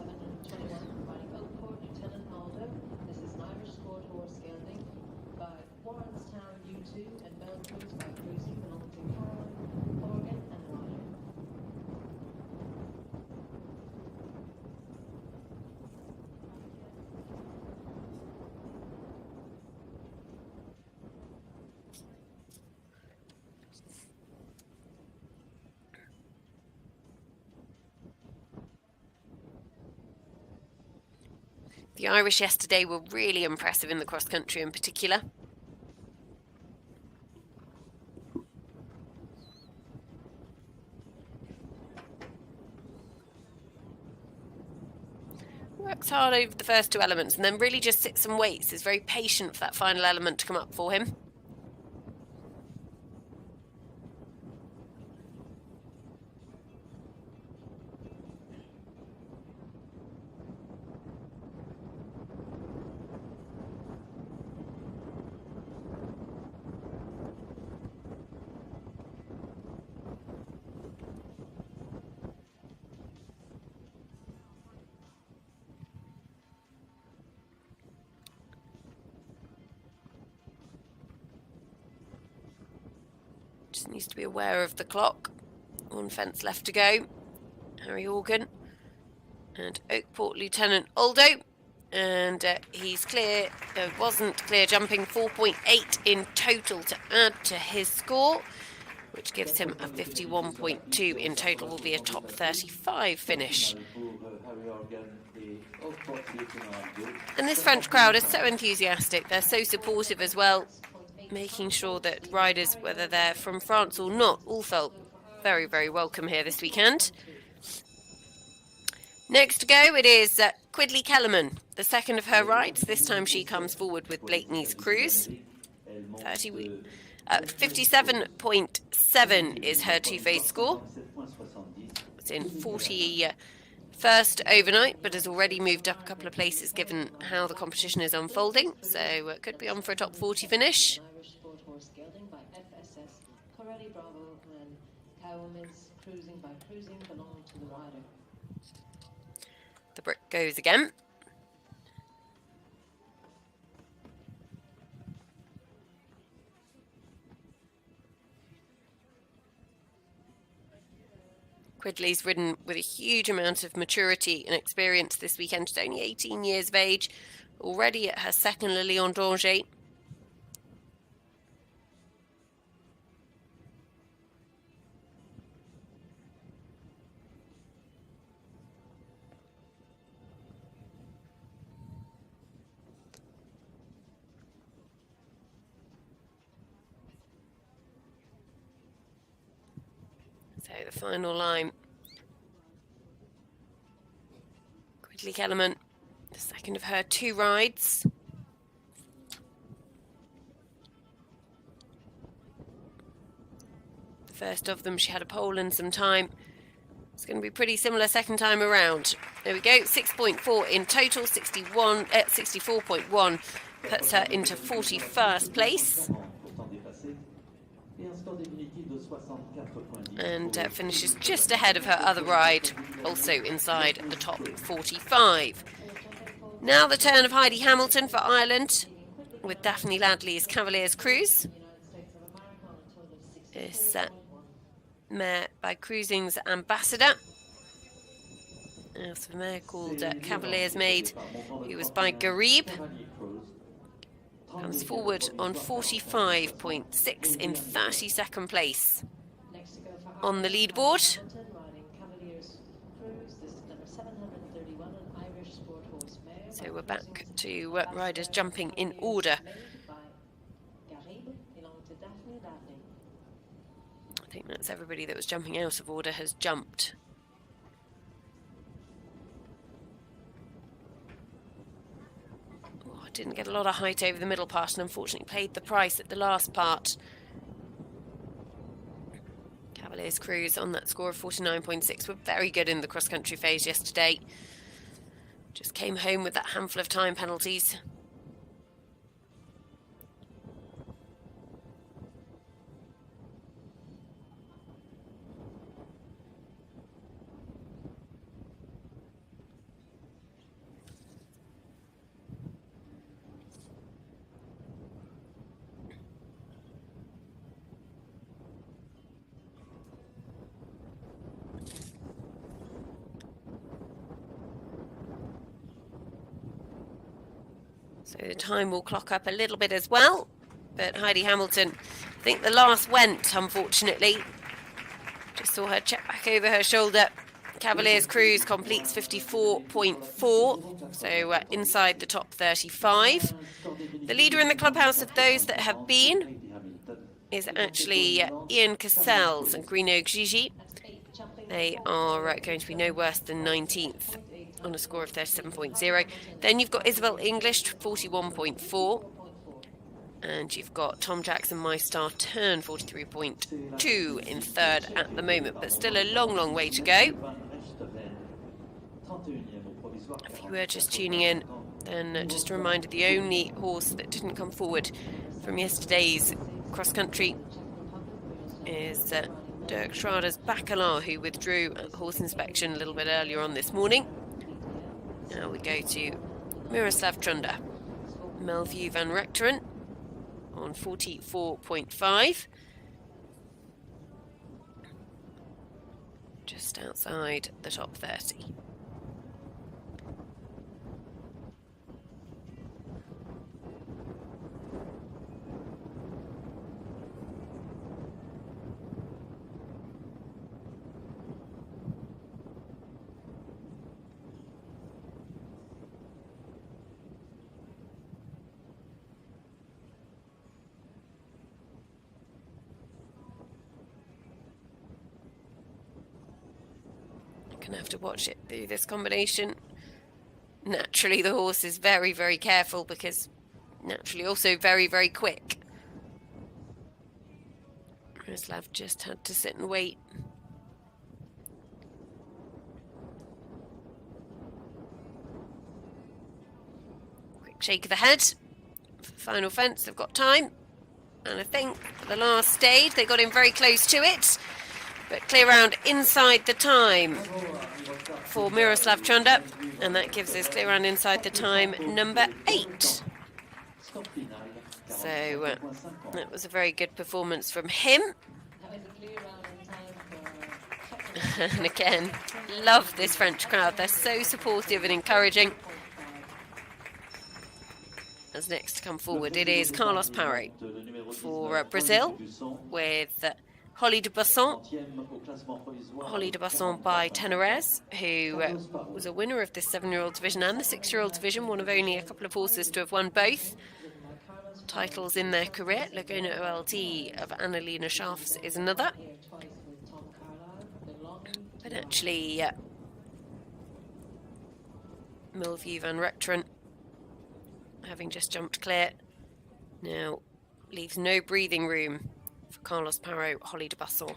The Irish yesterday were really impressive in the cross-country in particular. Works hard over the first 2 elements and then really just sits and waits. Is very patient for that final element to come up for him. Just needs to be aware of the clock. 1 fence left to go. Harry Horgan and Oakport Lieutenant Aldo. And he's clear. Wasn't clear jumping. 4.8 in total to add to his score, which gives him a 51.2 in total. Will be a top 35 finish. And this French crowd is so enthusiastic. They're so supportive as well, making sure that riders, whether they're from France or not, all felt very, very welcome here this weekend. Next to go, it is Quidley Kellerman, the second of her rides. This time she comes forward with Blakeney's Cruise. 57.7 is her two-phase score. It's in 41st overnight, but has already moved up a couple of places given how the competition is unfolding. So it could be on for a top 40 finish. The brick goes again. Quidley's ridden with a huge amount of maturity and experience this weekend. She's only 18 years of age, already at her second Le Lion d'Angers. So the final line. Quidley Kellerman, the second of her 2 rides. The first of them, she had a pole and some time. It's going to be pretty similar second time around. There we go, 6.4 in total, 64.1 puts her into 41st place. And finishes just ahead of her other ride, also inside the top 45. Now the turn of Heidi Hamilton for Ireland, with Daphne Ladley's Cavaliers Cruise. This mare by Cruising's Ambassador. There's a mare called Cavaliers Maid, who was by Garib. Comes forward on 45.6 in 32nd place. On the leaderboard. So we're back to riders jumping in order. I think that's everybody that was jumping out of order has jumped. Oh, didn't get a lot of height over the middle part and unfortunately paid the price at the last part. Cavaliers Cruise on that score of 49.6 were very good in the cross-country phase yesterday. Just came home with that handful of time penalties. So the time will clock up a little bit as well. But Heidi Hamilton, I think the last went, unfortunately. Just saw her check back over her shoulder. Cavaliers Cruise completes 54.4, so inside the top 35. The leader in the clubhouse of those that have been is actually Ian Cassels and Greenogue Gigi. They are going to be no worse than 19th. On a score of 37.0. Then you've got Isabel English, 41.4. And you've got Tom Jackson, My Star Turn, 43.2 in third at the moment. But still a long, long way to go. If you were just tuning in, then just a reminder, the only horse that didn't come forward from yesterday's cross-country is Dirk Schrader's Baccarat, who withdrew at the horse inspection a little bit earlier on this morning. Now we go to Miroslav Trunda, Melview van Rechteren on 44.5. Just outside the top 30. Gonna have to watch it through this combination. Naturally the horse is very, very careful because naturally also very, very quick. Miroslav just had to sit and wait. Quick shake of the head. For the final fence, they've got time. And I think for the last stage they got in very close to it. But clear round inside the time for Miroslav Trunda, and that gives us clear round inside the time number 8. So that was a very good performance from him. And again, love this French crowd. They're so supportive and encouraging. As next to come forward, it is Carlos Paré for Brazil with Holly de Basson by Tenerez, who was a winner of this 7-year-old division and the 6-year-old division, one of only a couple of horses to have won both titles in their career. Laguna OLT of Annalena Schaafs is another. But actually, Millview Van Rechteren, having just jumped clear, now leaves no breathing room for Carlos Parot, Holly de Basson.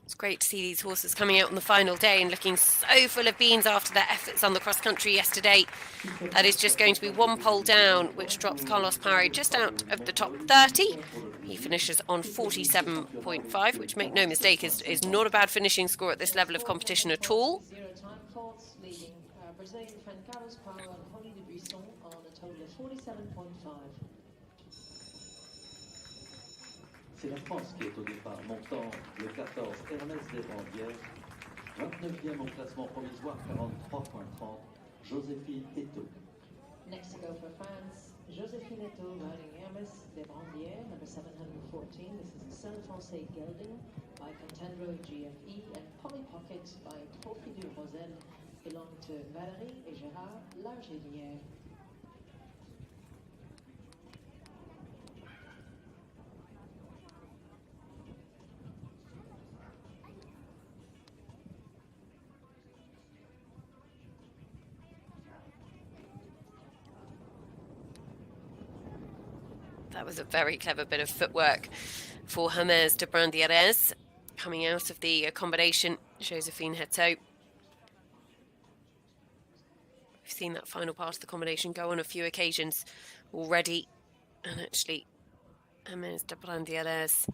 It's great to see these horses coming out on the final day and looking so full of beans after their efforts on the cross-country yesterday. That is just going to be one pole down, which drops Carlos Parot just out of the top 30. He finishes on 47.5, which, make no mistake, is not a bad finishing score at this level of competition at all. Zero time faults, leading Brazilian friend Carlos Parot and Holly de Basson on a total of 47.5. C'est la France qui est au départ, montant le 14 Hermès des Bandières, 29e au classement provisoire, 43.30, Joséphine Eto. Next to go for France, Joséphine Eto riding Hermès des Bandières, number 714. This is Seul Français Gelding by Contendro GFE, and Polly Pocket by Trophy du Rosel belong to Valérie et Gérard Largelière. That was a very clever bit of footwork for Hermès de Brandierès. Coming out of the combination, Joséphine Heto. We've seen that final part of the combination go on a few occasions already. And actually, Hermès de Brandierès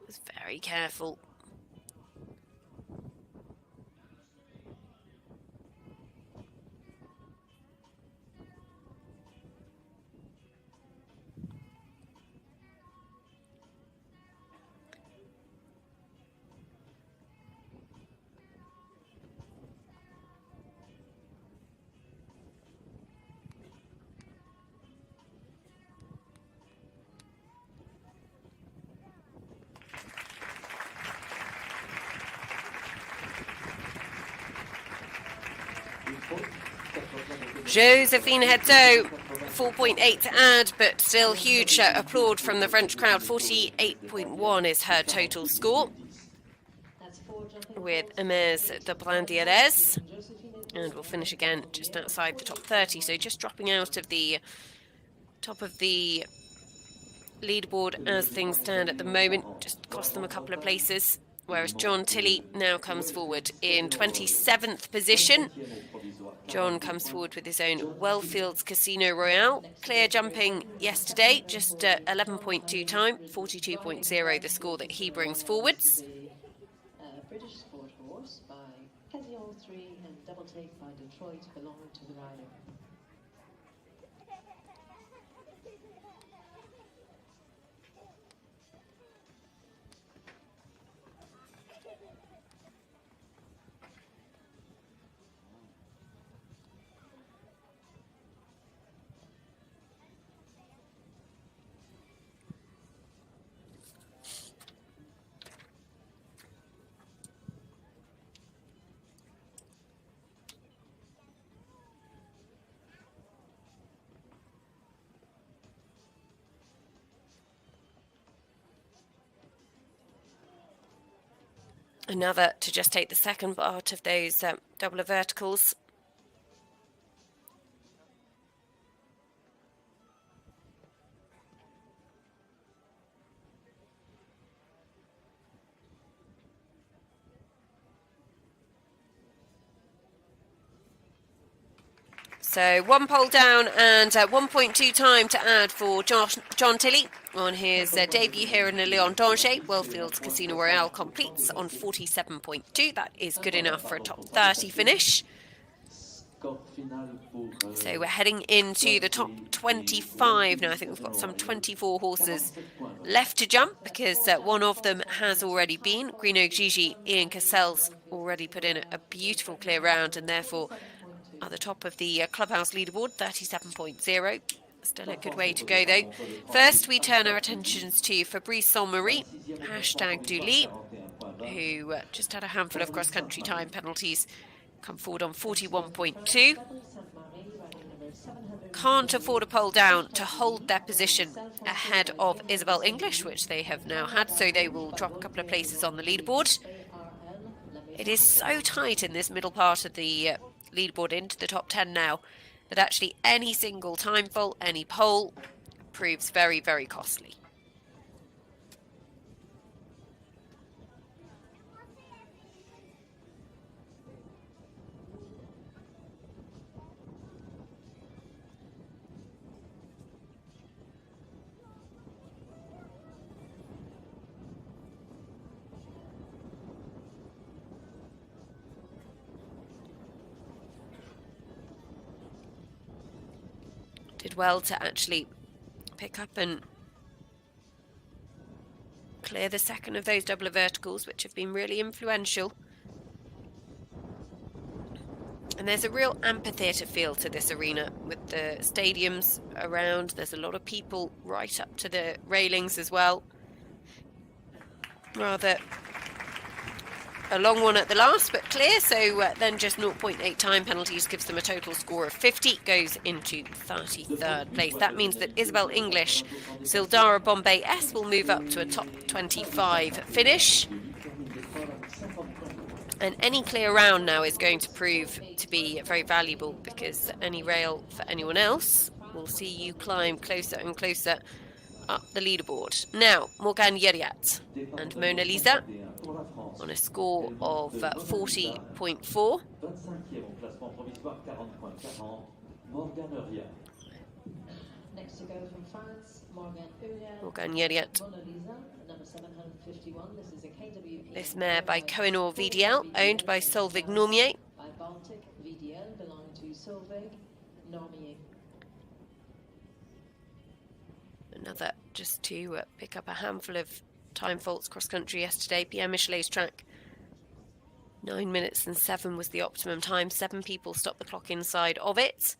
was very careful. Joséphine Heto, 4.8 to add, but still huge applaud from the French crowd. 48.1 is her total score, with Hermès de Brandierès. And we'll finish again just outside the top 30, so just dropping out of the top of the leaderboard as things stand at the moment. Just cost them a couple of places, whereas John Tilley now comes forward in 27th position. John comes forward with his own Wellfields Casino Royale. Clear jumping yesterday, just 11.2 time, 42.0 the score that he brings forwards. British sport horse by Casillon 3 and Double Take by Detroit belong to the rider. Another to just take the second part of those double verticals. So 1 pole down and 1.2 time to add for John Tilley on his debut here in the Lyon d'Angers. Wellfield Casino Royale completes on 47.2. That is good enough for a top 30 finish. So we're heading into the top 25 now. I think we've got some 24 horses left to jump because one of them has already been. Green Oak Gigi, Ian Cassell's already put in a beautiful clear round and therefore at the top of the clubhouse leaderboard, 37.0. Still a good way to go though. First we turn our attentions to Fabrice Saint-Marie, #Duli, who just had a handful of cross-country time penalties, come forward on 41.2. Can't afford a pole down to hold their position ahead of Isabel English, which they have now had, so they will drop a couple of places on the leaderboard. It is so tight in this middle part of the leaderboard into the top 10 now that actually any single time fault, any pole proves very, very costly. Did well to actually pick up and clear the second of those double verticals, which have been really influential. And there's a real amphitheatre feel to this arena with the stadiums around. There's a lot of people right up to the railings as well. Rather a long one at the last, but clear. So then just 0.8 time penalties gives them a total score of 50, goes into 33rd place. That means that Isabel English, Sildara Bombay S will move up to a top 25 finish. And any clear round now is going to prove to be very valuable because any rail for anyone else will see you climb closer and closer up the leaderboard. Now, Morgane Yeriat and Mona Lisa on a score of 40.4. Next to go from France, Morgane Yeriat. This mare by Kohinoor VDL, owned by Solveig Normier. By Baltic VDL, belonging to Solveig Normier. Another, just to pick up a handful of time faults cross-country yesterday. Pierre Michelet's track, 9 minutes and 7 was the optimum time. 7 people stopped the clock inside of it.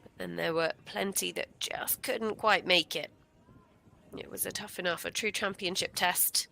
But then there were plenty that just couldn't quite make it. It was a tough enough, a true championship test.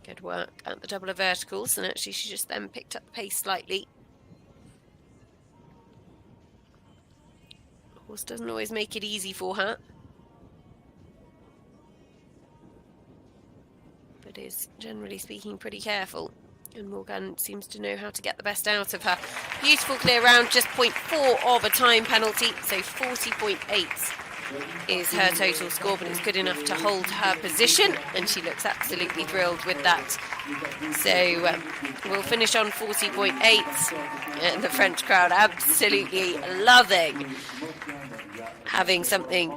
Good work at the double of verticals, and actually she just then picked up the pace slightly. The horse doesn't always make it easy for her, but is generally speaking pretty careful, and Morgane seems to know how to get the best out of her. Beautiful clear round, just 0.4 of a time penalty, so 40.8 is her total score, but it's good enough to hold her position, and she looks absolutely thrilled with that. So we'll finish on 40.8, and the French crowd absolutely loving having something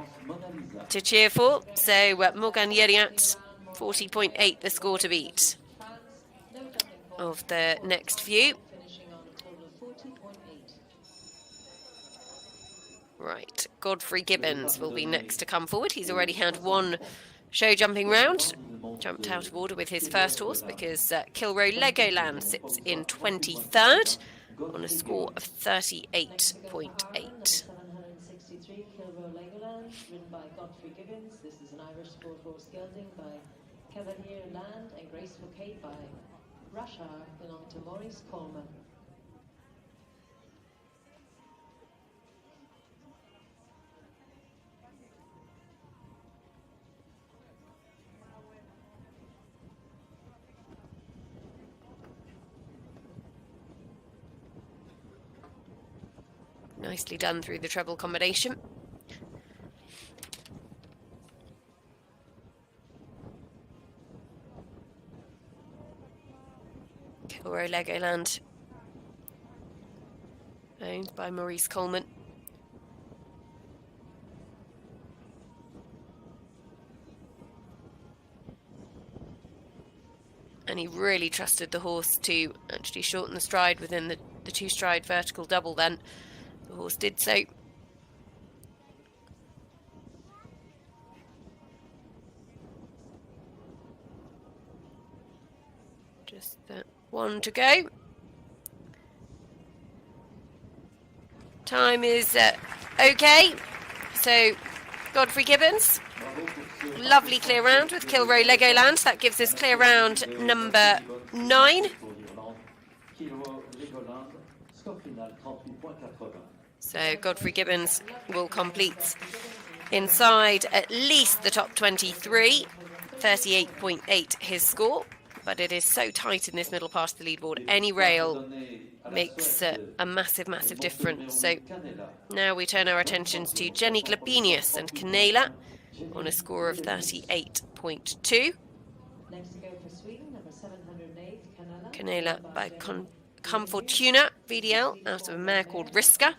to cheer for. So Morgane Yeriat, 40.8 the score to beat of the next few. Right, Godfrey Gibbons will be next to come forward. He's already had one show jumping round. Jumped out of order with his first horse because Kilroe Legoland sits in 23rd on a score of 38.8. 763 Kilroe Legoland, ridden by Godfrey Gibbons. This is an Irish sport horse gelding by Cavalier Land and Graceful Kate by Rashar, belonging to Maurice Coleman. Nicely done through the treble combination. Kilroy Legoland, owned by Maurice Coleman. And he really trusted the horse to actually shorten the stride within the two-stride vertical double then. The horse did so. Just one to go. Time is okay. So Godfrey Gibbons, lovely clear round with Kilroy Legoland. That gives us clear round number 9. So Godfrey Gibbons will complete inside at least the top 23, 38.8 his score. But it is so tight in this middle part of the leaderboard. Any rail makes a massive, massive difference. So now we turn our attentions to Jenny Glabenius and Canela on a score of 38.2. Next to go for Sweden, number 708, Canela by Comfortuna VDL out of a mare called Riska,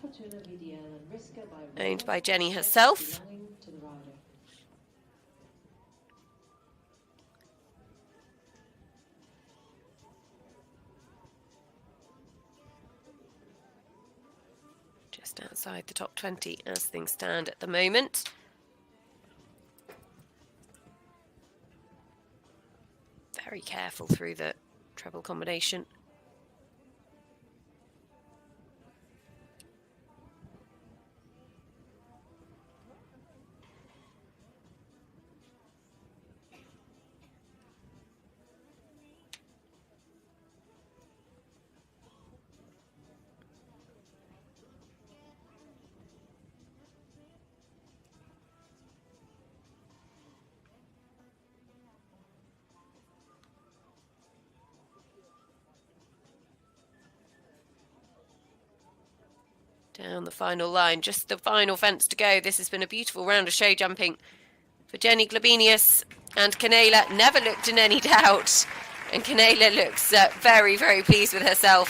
owned by Jenny herself. Just outside the top 20 as things stand at the moment. Very careful through the treble combination. Down the final line, just the final fence to go. This has been a beautiful round of show jumping for Jenny Glabenius, and Canela never looked in any doubt. And Canela looks very, very pleased with herself.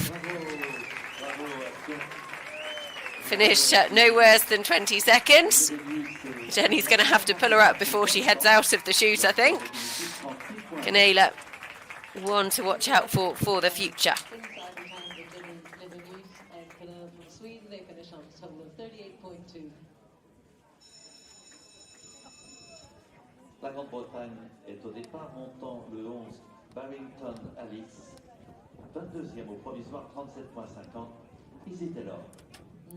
Finished no worse than 22nd. Jenny's going to have to pull her up before she heads out of the shoot, I think. Canela, one to watch out for the future. La Grande-Bretagne est au départ, montant le 11 Barrington Alice, 22e au provisoire, 37.50, Izzy Taylor.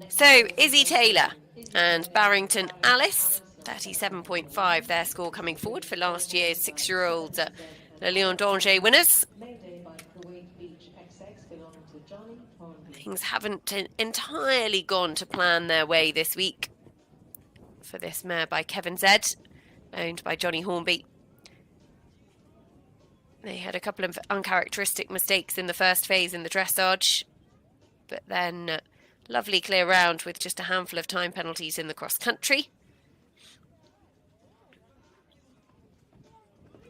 So Izzy Taylor and Barrington Alice, 37.5 their score coming forward for last year's 6-year-old Le Lion d'Angers winners. Things haven't entirely gone to plan their way this week for this mare by Kevin Zed, owned by Johnny Hornby. They had a couple of uncharacteristic mistakes in the first phase in the dressage, but then lovely clear round with just a handful of time penalties in the cross country.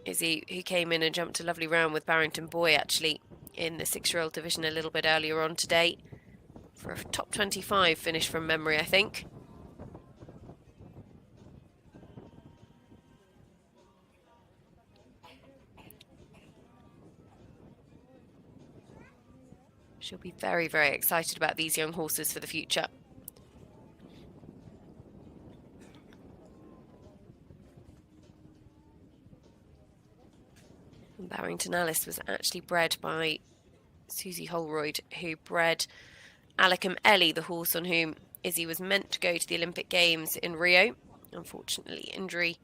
Izzy, who came in and jumped a lovely round with Barrington Boy actually in the 6-year-old division a little bit earlier on today for a top 25 finish from memory, I think. She'll be very, very excited about these young horses for the future. And Barrington Alice was actually bred by Susie Holroyd, who bred Alicum Ellie, the horse on whom Izzy was meant to go to the Olympic Games in Rio. Unfortunately, injury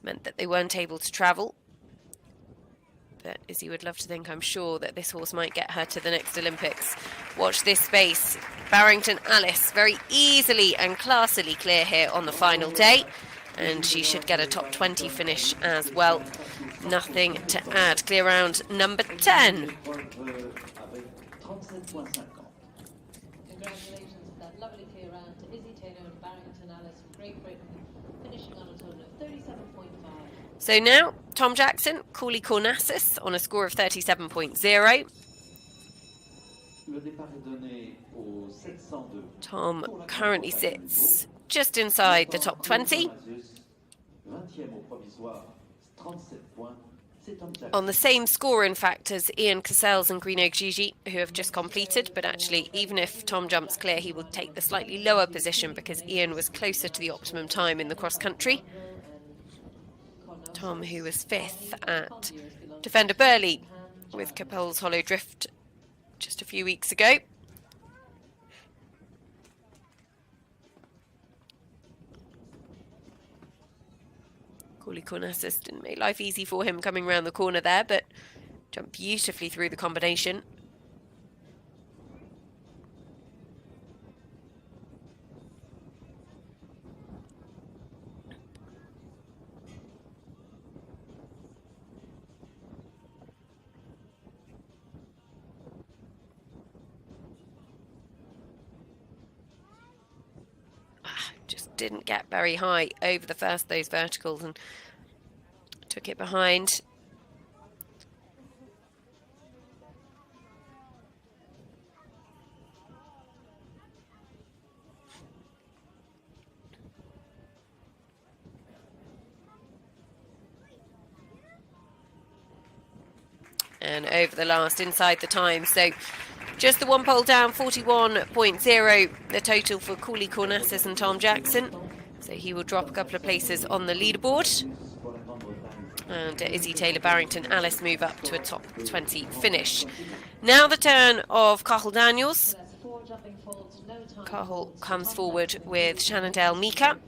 meant that they weren't able to travel. But Izzy would love to think, I'm sure, that this horse might get her to the next Olympics. Watch this space. Barrington Alice very easily and classily clear here on the final day. And she should get a top 20 finish as well. Nothing to add. Clear round number 10. Congratulations to that lovely clear round to Izzy Great Britain, finishing on a total of 37.5. So now, Tom Jackson, Cooley Cornassus on a score of 37.0. Tom currently sits just inside the top 20. On the same score, in fact, as Ian Cassels and Greenogue Gigi, who have just completed. But actually, even if Tom jumps clear, he will take the slightly lower position because Ian was closer to the optimum time in the cross-country. Tom, who was 5th at Defender Burley with Capel's Hollow Drift just a few weeks ago. Cooley Cornassus didn't make life easy for him coming round the corner there, but jumped beautifully through the combination. Just didn't get very high over the first of those verticals and took it behind. And over the last inside the time. So just the one pole down, 41.0 the total for Cooley Cornassus and Tom Jackson. So he will drop a couple of places on the leaderboard. And Izzy Taylor-Barrington, Alice move up to a top 20 finish. Now the turn of Cathal Daniels. Cathal comes forward with Shannondale Mika,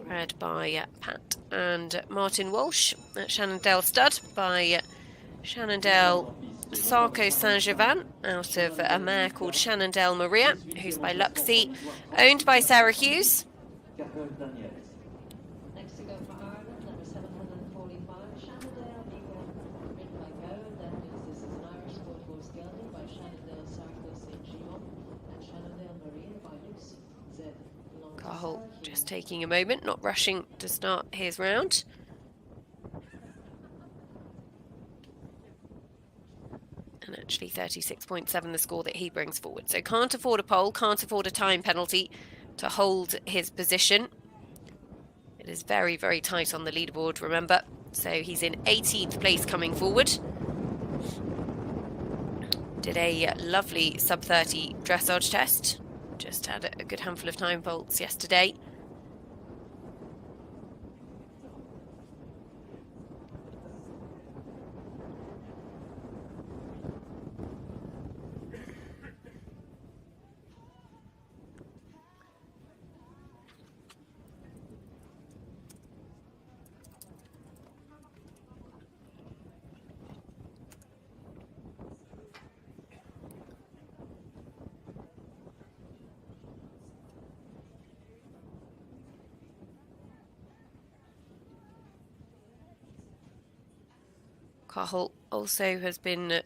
read by Pat and Martin Walsh. At Shannondale Stud by Shannondale Sarko Saint-Gervan, out of a mare called Shannondale Maria, who's by Luxie, owned by Sarah Hughes. Next to go for Ireland, number 745, Shannondale Mika, written by Go. That means this is an Irish sport horse gelding by Shannondale Sarko Saint-Gervan and Shannondale Maria by Luxie. Cathal just taking a moment, not rushing to start his round. And actually 36.7 the score that he brings forward. So can't afford a pole, can't afford a time penalty to hold his position. It is very, very tight on the leaderboard, remember. So he's in 18th place coming forward. Did a lovely sub-30 dressage test. Just had a good handful of time faults yesterday. Cathal also has been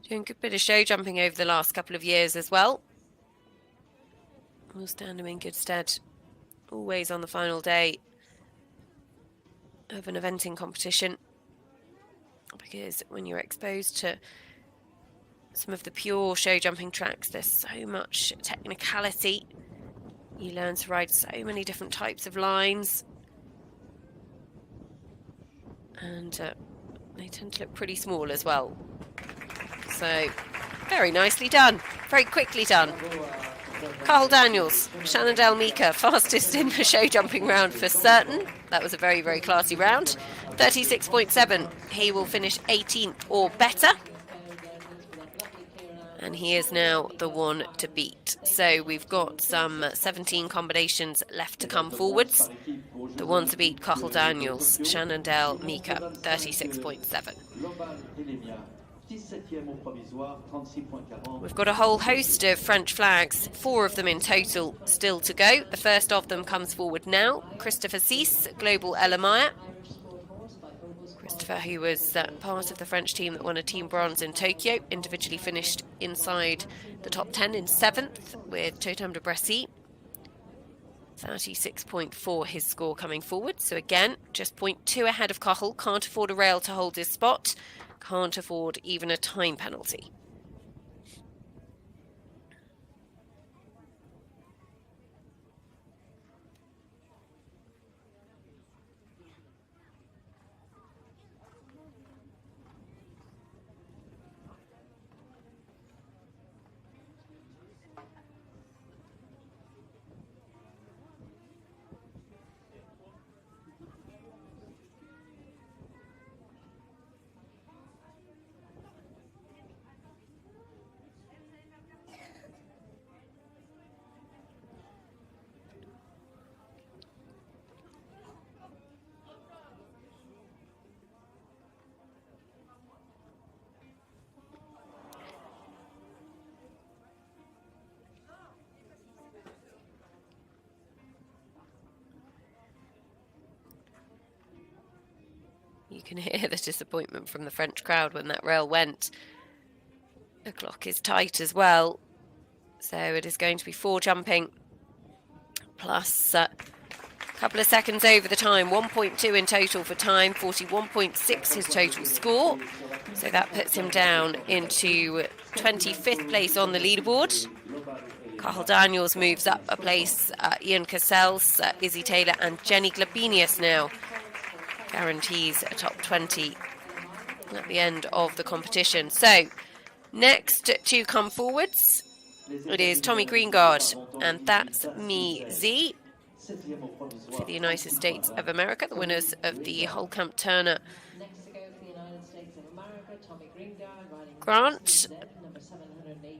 doing a good bit of show jumping over the last couple of years as well. Will stand him in good stead, always on the final day of an eventing competition, because when you're exposed to some of the pure show jumping tracks, there's so much technicality. You learn to ride so many different types of lines, and they tend to look pretty small as well. So, very nicely done. Very quickly done. Cathal Daniels, Shannondale Mika, fastest in the show jumping round for certain. That was a very, very classy round. 36.7. He will finish 18th or better. And he is now the one to beat. So we've got some 17 combinations left to come forwards. The one to beat, Cathal Daniels, Shannondale Mika, 36.7. We've got a whole host of French flags, 4 of them in total still to go. The first of them comes forward now, Christopher Cease, Global Elamaya. Christopher, who was part of the French team that won a team bronze in Tokyo, individually finished inside the top 10 in 7th with Totem de Bressy. 36.4 his score coming forward. So again, just 0.2 ahead of Cahill. Can't afford a rail to hold his spot. Can't afford even a time penalty. You can hear the disappointment from the French crowd when that rail went. The clock is tight as well. So it is going to be 4 jumping plus a couple of seconds over the time. 1.2 in total for time, 41.6 his total score. So that puts him down into 25th place on the leaderboard. Cahill Daniels moves up a place. Ian Cassels, Izzy Taylor and Jenny Glabenius now guarantees a top 20 at the end of the competition. So next to come forwards, it is Tommy Greengard, and that's Me Z for the United States of America, the winners of the Holcomb Turner grant.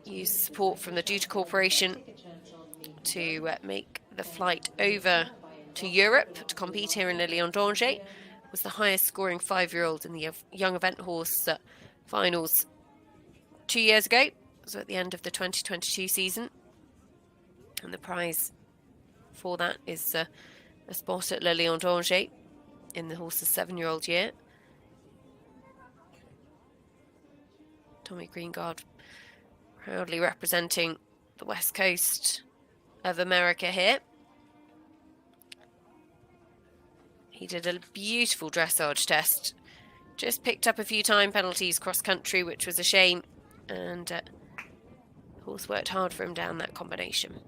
Use support from the Duty Corporation to make the flight over to Europe to compete here in Le Lion d'Angers. Was the highest scoring 5-year-old in the young event horse finals 2 years ago. So at the end of the 2022 season. And the prize for that is a spot at Le Lion d'Angers in the horse's 7-year-old year. Tommy Greengard proudly representing the west coast of America here. He did a beautiful dressage test. Just picked up a few time penalties cross country, which was a shame. And the horse worked hard for him down that combination.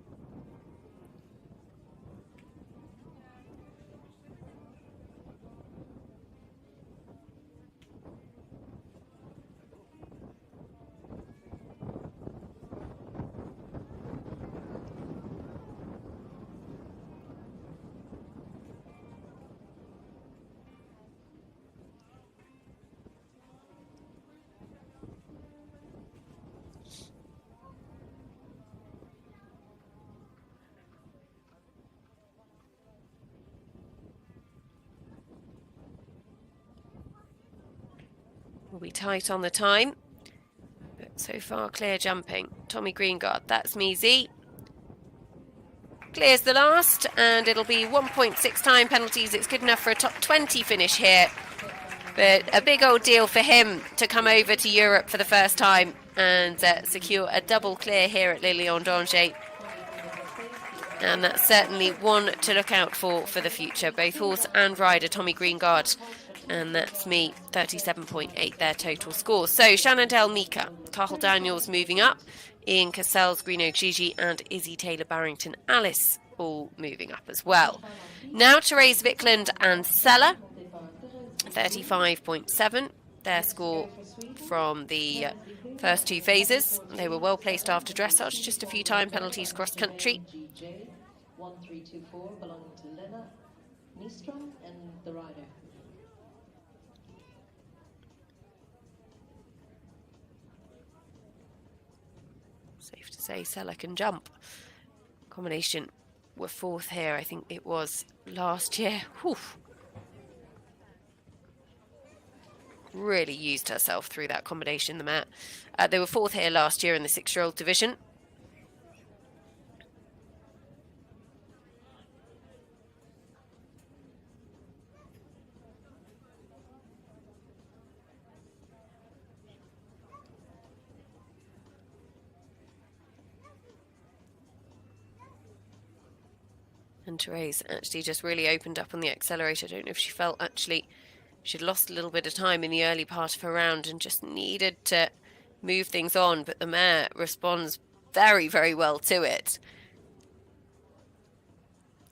Will be tight on the time, but so far clear jumping. Tommy Greengard, that's Me Z. Clears the last, and it'll be 1.6 time penalties. It's good enough for a top 20 finish here, but a big old deal for him to come over to Europe for the first time and secure a double clear here at Le Lion d'Angers. And that's certainly one to look out for the future. Both horse and rider, Tommy Greengard. And that's Me, 37.8 their total score. So Shenandoah Mika, Cahill Daniels moving up, Ian Cassels, Greeno Gigi and Izzy Taylor Barrington Alice all moving up as well. Now Therese Vickland and Sella, 35.7 their score from the first 2 phases. They were well placed after dressage, just a few time penalties cross country. 1324 belonging to Lena Nystrom and the rider. Safe to say Sella can jump. Combination were 4th here, I think it was last year. Whew. Really used herself through that combination, the mat. They were 4th here last year in the 6-year-old division. And Therese actually just really opened up on the accelerator. I don't know if she felt actually she'd lost a little bit of time in the early part of her round and just needed to move things on, but the mare responds very, very well to it.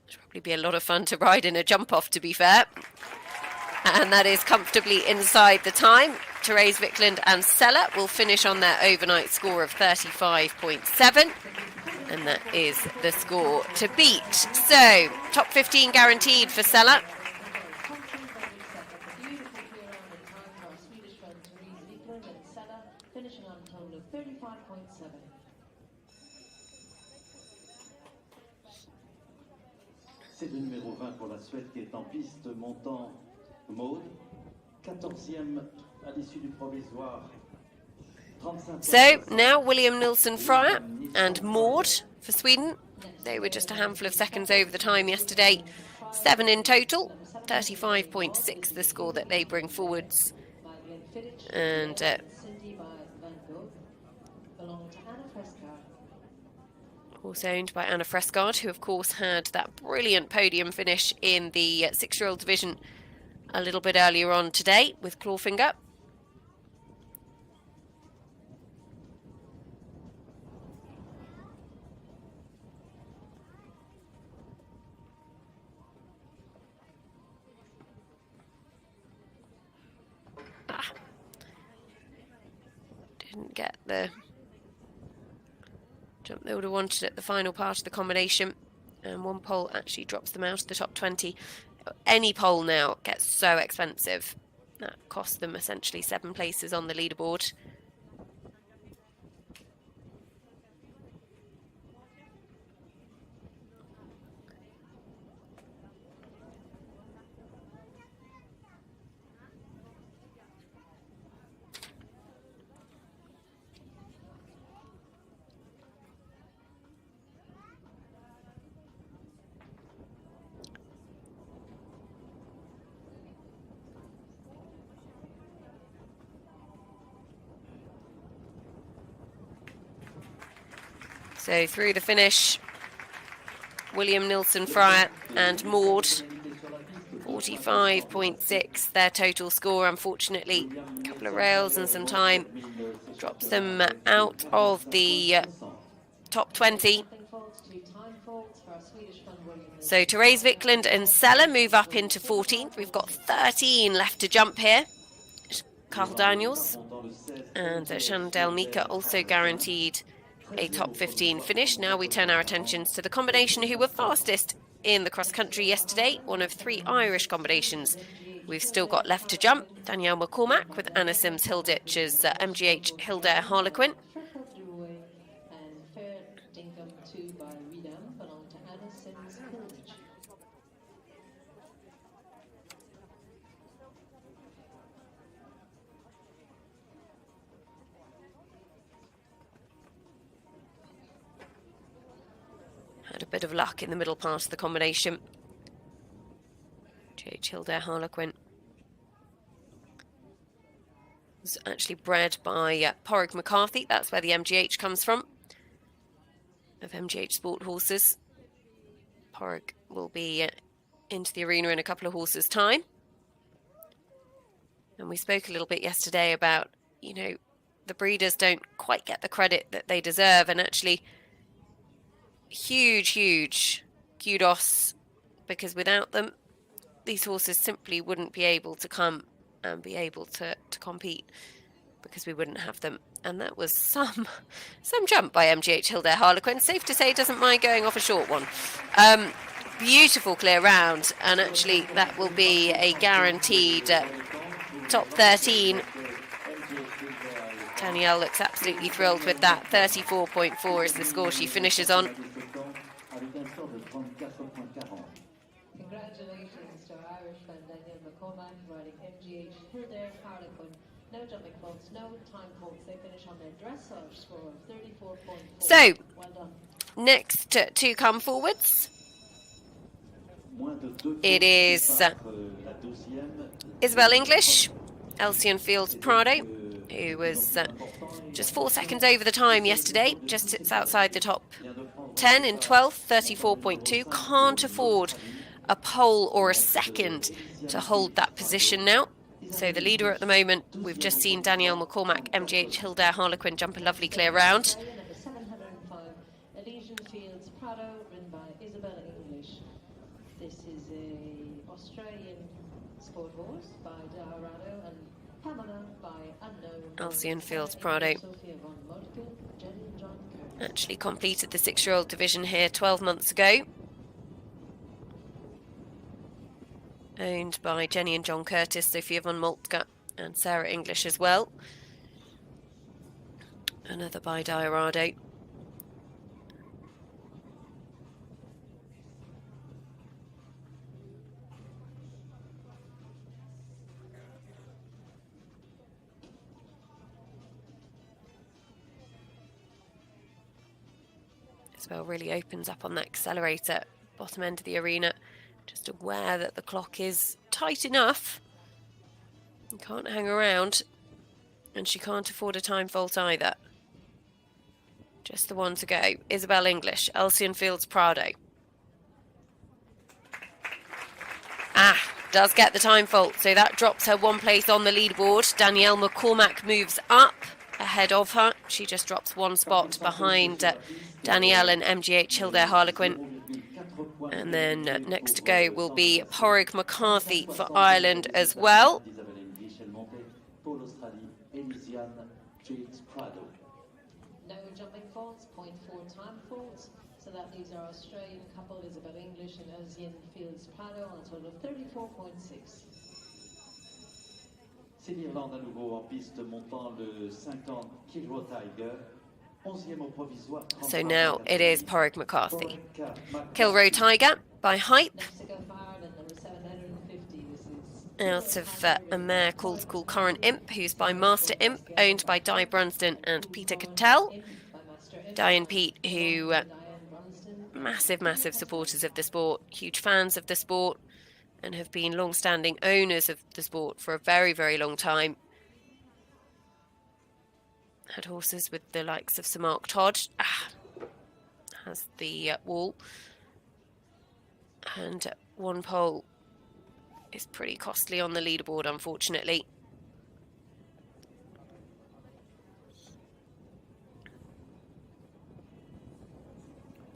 It'll probably be a lot of fun to ride in a jump off, to be fair. And that is comfortably inside the time. Therese Wickland and Sella will finish on their overnight score of 35.7. And that is the score to beat. So, top 15 guaranteed for Sella. C'est le numéro 20 pour la Suède qui est en piste montant Maud. 14e à l'issue du provisoire. So now William Nilsson Fryer and Maud for Sweden. They were just a handful of seconds over the time yesterday. 7 in total. 35.6 the score that they bring forwards. And also owned by Anna Fresgaard, who of course had that brilliant podium finish in the 6-year-old division a little bit earlier on today with Clawfinger. Didn't get the jump they would have wanted at the final part of the combination, and one pole actually drops them out of the top 20. Any pole now gets so expensive. That cost them essentially 7 places on the leaderboard. So through the finish, William Nilsson Fryer and Maud, 45.6 their total score. Unfortunately, a couple of rails and some time drops them out of the top 20. So Therese Wickland and Sella move up into 14th. We've got 13 left to jump here. Carl Daniels and Chantal Mika also guaranteed a top 15 finish. Now we turn our attentions to the combination who were fastest in the cross country yesterday, one of 3 Irish combinations we've still got left to jump. Danielle McCormack with Anna Sims-Hilditch's MGH Hilda Harlequin. Had a bit of luck in the middle part of the combination. J.H. Hilda Harlequin was actually bred by Porrick McCarthy. That's where the MGH comes from, of MGH Sport Horses. Porrick will be into the arena in a couple of horses' time. And we spoke a little bit yesterday about, you know, the breeders don't quite get the credit that they deserve, and actually huge kudos, because without them these horses simply wouldn't be able to come and be able to compete, because we wouldn't have them. And that was some jump by MGH Hilda Harlequin. Safe to say doesn't mind going off a short one. Beautiful clear round, and actually that will be a guaranteed top 13. Danielle looks absolutely thrilled with that. 34.4 is the score she finishes on. Congratulations to our Irish friend Danielle McCormack riding MGH Hilda Harlequin. No jumping faults, no time faults. They finish on their dressage score of 34.4. So, well done. Next to come forwards, it is Isabel English, Elsion Fields Prado, who was just 4 seconds over the time yesterday, just sits outside the top top 10 in 12th, 34.2. Can't afford a pole or a second to hold that position now. So the leader at the moment, we've just seen Danielle McCormack, MGH Hildair Harlequin jump a lovely clear round. Number 705, Elysian Fields Prado, ridden by Isabella English. This is a Australian sport horse by Diorano and Pamela by Unknown. Elysian Fields Prado actually completed the 6-year-old division here 12 months ago. Owned by Jenny and John Curtis, Sophia von Moltke and Sarah English as well. Another by Diorado. Isabel really opens up on that accelerator, bottom end of the arena. Just aware that the clock is tight enough. You can't hang around. And she can't afford a time fault either. Just the one to go. Isabel English, Elysian Fields Prado. Does get the time fault. So that drops her one place on the leaderboard. Danielle McCormack moves up ahead of her. She just drops one spot behind Danielle and MGH Hildair Harlequin. And then next to go will be Porrig McCarthy for Ireland as well. No jumping faults, 0.4 time faults. So that leaves our Australian couple, Isabel English and Elysian Fields Prado, on a total of 34.6. C'est l'Irlande à nouveau en piste montant le 50 Kilroy Tiger. So now it is Porrig McCarthy. Kilroy Tiger by Hype. Out of a mare called Cool Current Imp, who's by Master Imp, owned by Di Brunston and Peter Cattell. Di and Pete, who massive supporters of the sport, huge fans of the sport, and have been long-standing owners of the sport for a very long time. Had horses with the likes of Sir Mark Todd. Has the wall. And one pole is pretty costly on the leaderboard, unfortunately.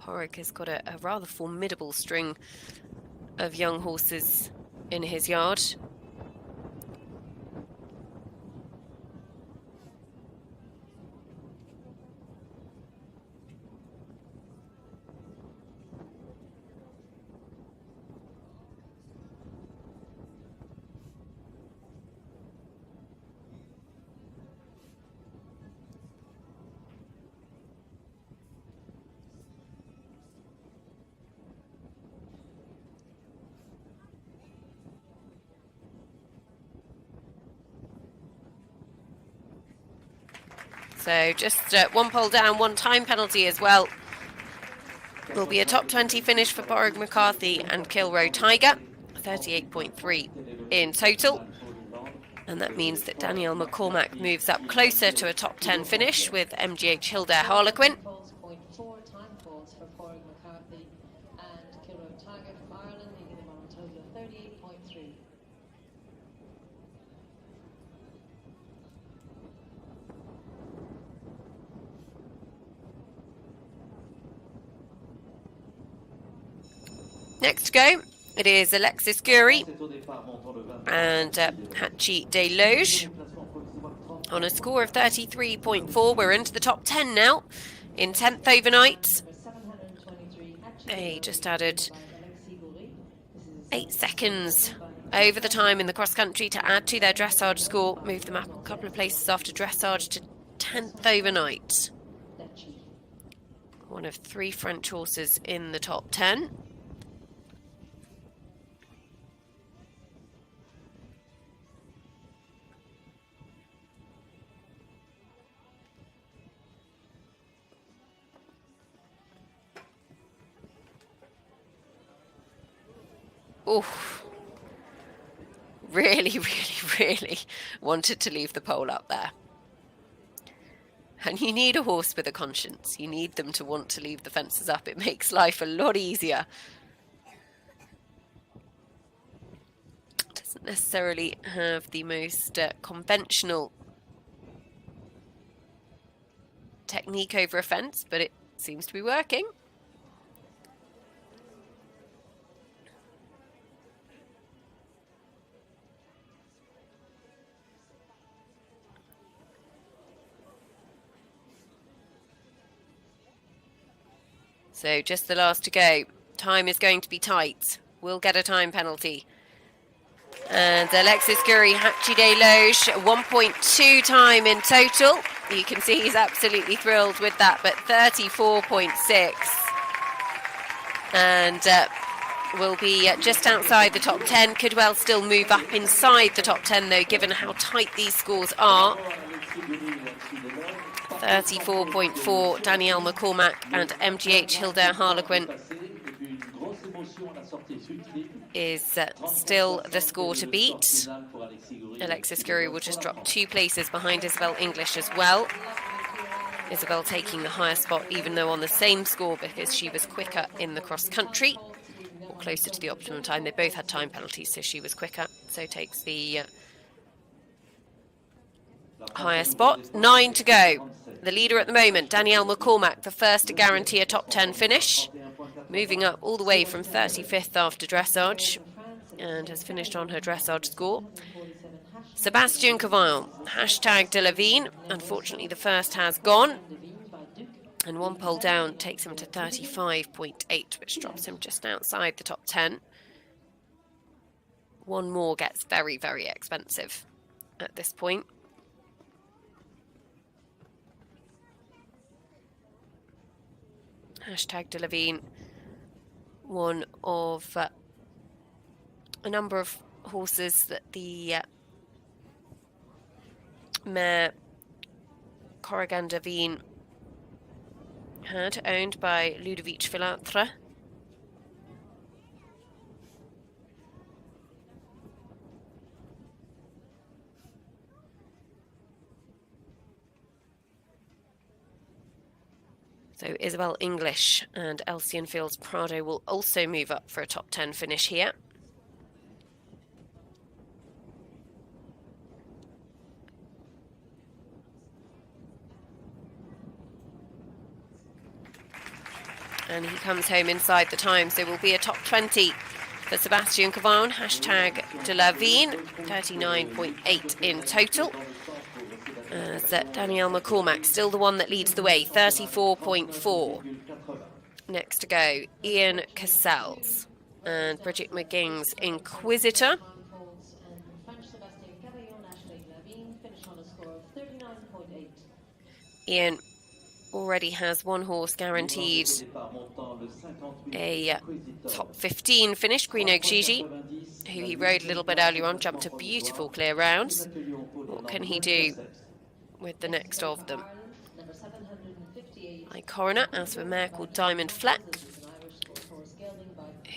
Porrig has got a rather formidable string of young horses in his yard. So just one pole down, one time penalty as well. Will be a top 20 finish for Porrig McCarthy and Kilroy Tiger, 38.3 in total. And that means that Danielle McCormack moves up closer to a top 10 finish with MGH Hildair Harlequin. 0.4 time faults for Porrig McCarthy and Kilroy Tiger from Ireland, leaving them on a total of 38.3. Next to go, it is Alexis Guri and Hachi Deloge. On a score of 33.4, we're into the top 10 now in 10th overnight. They just added 8 seconds over the time in the cross country to add to their dressage score, move them up a couple of places after dressage to 10th overnight. One of 3 French horses in the top 10. Oof. Really wanted to leave the pole up there. And you need a horse with a conscience. You need them to want to leave the fences up. It makes life a lot easier. Doesn't necessarily have the most conventional technique over a fence, but it seems to be working. So just the last to go. Time is going to be tight. We'll get a time penalty. And Alexis Guri, Hachide Loge, 1.2 time in total. You can see he's absolutely thrilled with that, but 34.6. And will be just outside the top 10. Could well still move up inside the top 10, though, given how tight these scores are. 34.4, Danielle McCormack, and MGH Hilda Harlequin is still the score to beat. Alexis Guri will just drop 2 places behind Isabel English as well. Isabel taking the higher spot, even though on the same score, because she was quicker in the cross country, or closer to the optimum time. They both had time penalties, so she was quicker, so takes the higher spot. 9 to go. The leader at the moment, Danielle McCormack, the first to guarantee a top 10 finish, moving up all the way from 35th after dressage, and has finished on her dressage score. Sebastian Cavall, hashtag de la Vigne. Unfortunately, the first has gone, and 1 pole down takes him to 35.8, which drops him just outside the top 10. 1 more gets very, very expensive at this point. Hashtag de la Vigne, one of a number of horses that the mare Corrigan de Vigne had, owned by Ludovic Filatre. So Isabel English and Elcian Fields Prado will also move up for a top 10 finish here. And he comes home inside the time, so will be a top 20 for Sebastian Cavall, hashtag de la Vigne, 39.8 in total. Danielle McCormack, still the one that leads the way, 34.4. Next to go, Ian Cassells and Bridget McGing's Inquisitor. Ian already has 1 horse guaranteed a top 15 finish, Green Oak Gigi, who he rode a little bit earlier on, jumped a beautiful clear round. What can he do with the next of them? By Coroner, as for a mare called Diamond Fleck,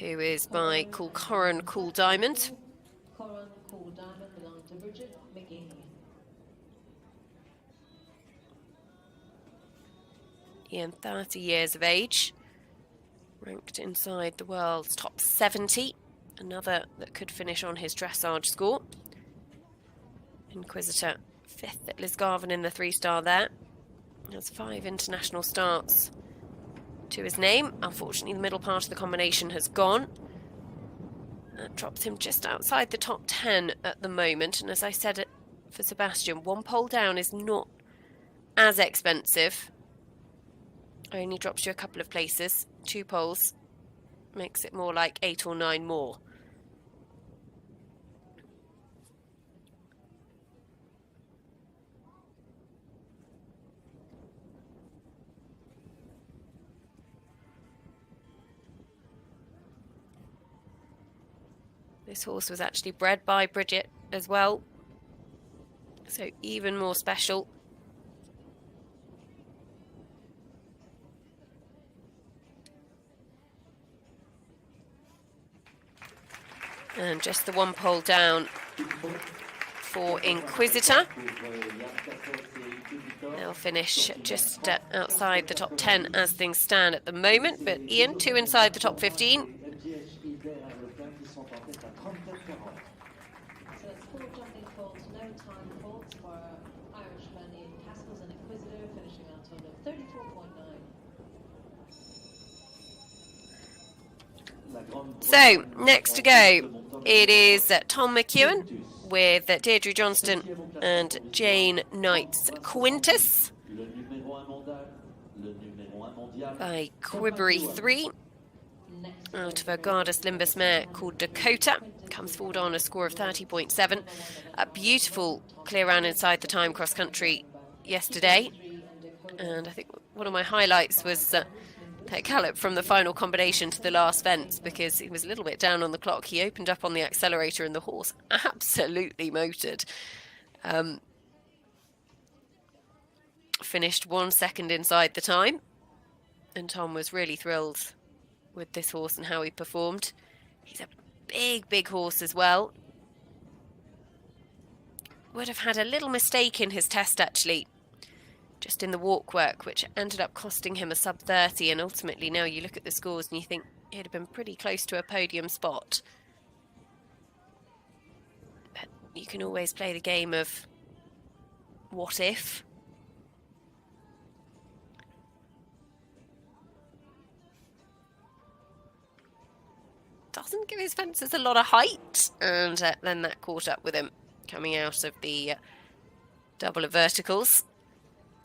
who is by Cool Corin, Cool Diamond. Ian, 30 years of age, ranked inside the world's top 70. Another that could finish on his dressage score. Inquisitor, 5th at Lisgarven in the 3-star there. Has 5 international starts to his name. Unfortunately, the middle part of the combination has gone. That drops him just outside the top 10 at the moment. And as I said for Sebastian, 1 pole down is not as expensive. Only drops you a couple of places. 2 poles makes it more like 8 or 9 more. This horse was actually bred by Bridget as well, so even more special. And just the 1 pole down for Inquisitor. They'll finish just outside the top 10 as things stand at the moment, but Ian, 2 inside the top 15. So it's 4 jumping faults, no time faults for Irishman Ian Castles and Inquisitor, finishing on a total of 34.9. So, next to go, it is Tom McEwen with Deirdre Johnston and Jane Knight's Quintus by Quibery 3 out of a Gardas Limbus mare called Dakota. Comes forward on a score of 30.7. A beautiful clear round inside the time cross country yesterday, and I think one of my highlights was that gallop from the final combination to the last fence, because he was a little bit down on the clock. He opened up on the accelerator and the horse absolutely motored. Finished 1 second inside the time, and Tom was really thrilled with this horse and how he performed. He's a big horse as well. Would have had a little mistake in his test actually, just in the walk work, which ended up costing him a sub 30, and ultimately now you look at the scores and you think he'd have been pretty close to a podium spot. But you can always play the game of what if. Doesn't give his fences a lot of height, and then that caught up with him coming out of the double of verticals.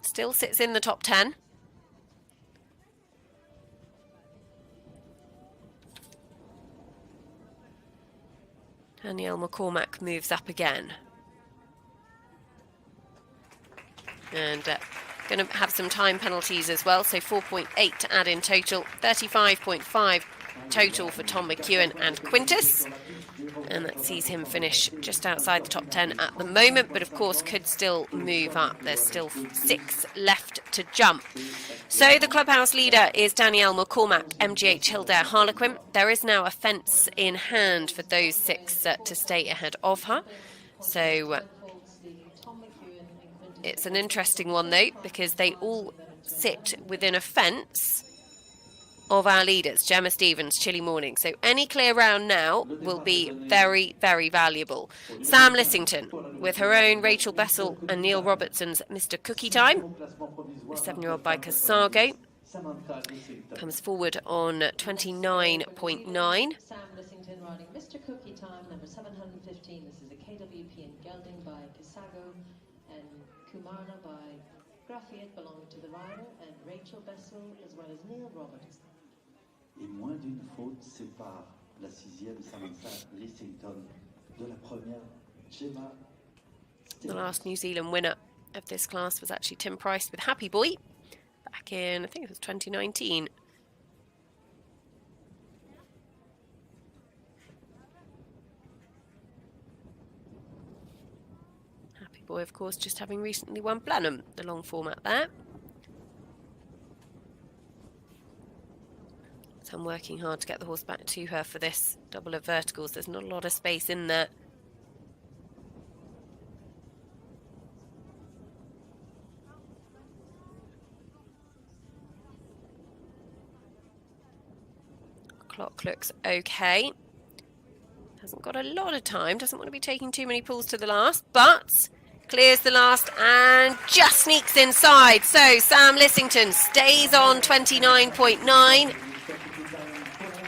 Still sits in the top 10. Danielle McCormack moves up again. And going to have some time penalties as well, so 4.8 to add in total, 35.5 total for Tom McEwen and Quintus. And that sees him finish just outside the top 10 at the moment, but of course could still move up. There's still 6 left to jump. So the clubhouse leader is Danielle McCormack, MGH Hildare Harlequin. There is now a fence in hand for those 6 to stay ahead of her. So it's an interesting one though, because they all sit within a fence of our leaders, Gemma Stevens, Chilly Morning. So any clear round now will be very valuable. Sam Lissington with her own Rachel Bessel and Neil Robertson's Mr. Cookie Time. The 7-year-old by Casago comes forward on 29.9. Sam Lissington riding Mr. Cookie Time, number 715. This is a KWP in Gelding by Casago, and Kumarna by Graffiet belonging to the rider, and Rachel Bessel as well as Neil Robertson. Et moins d'une faute sépare la 6e Samantha Lissington de la première Gemma. The last New Zealand winner of this class was actually Tim Price with Happy Boy back in, I think it was 2019. Happy Boy, of course, just having recently won Blenheim, the long format there. So I'm working hard to get the horse back to her for this double of verticals. There's not a lot of space in there. Clock looks okay. Hasn't got a lot of time. Doesn't want to be taking too many pulls to the last, but clears the last and just sneaks inside. So Sam Lissington stays on 29.9.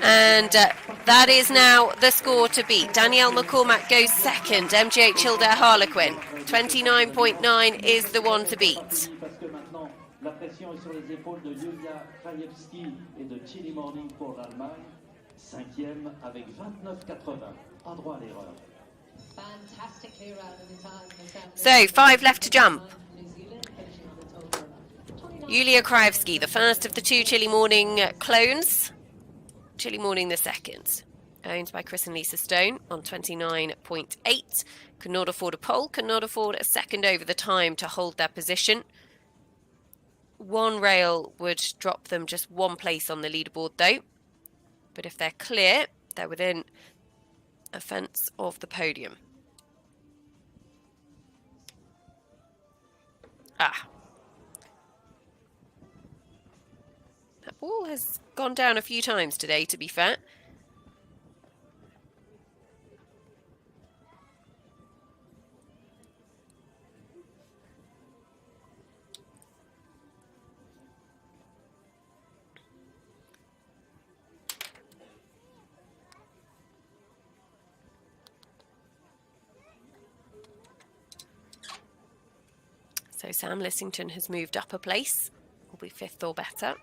And that is now the score to beat. Danielle McCormack goes second. MGH Hildare Harlequin. 29.9 is the one to beat. La pression est sur les épaules de Yulia Krajewski et de Chilly Morning pour l'Allemagne. 5e avec 29,80. Pas droit à l'erreur. Fantastically around in the time for Sam. So 5 left to jump. Yulia Krajewski, the first of the 2 Chilly Morning clones. Chilly Morning the second, owned by Chris and Lisa Stone on 29.8. Could not afford a pole, could not afford a second over the time to hold their position. One rail would drop them just 1 place on the leaderboard though. But if they're clear, they're within a fence of the podium. Ah. That ball has gone down a few times today, to be fair. So Sam Lissington has moved up a place, will be 5th or better.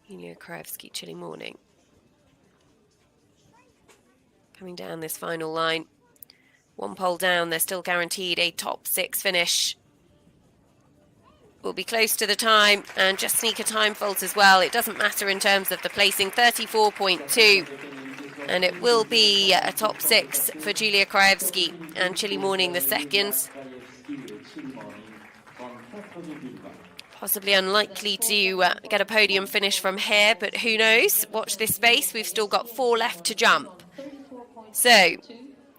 Julia Krajewski, Chilly Morning. Coming down this final line. 1 pole down, they're still guaranteed a top 6 finish. Will be close to the time and just sneak a time fault as well. It doesn't matter in terms of the placing, 34.2. And it will be a top 6 for Julia Krajewski and Chilly Morning the seconds. Possibly unlikely to get a podium finish from here, but who knows? Watch this space. We've still got 4 left to jump. So,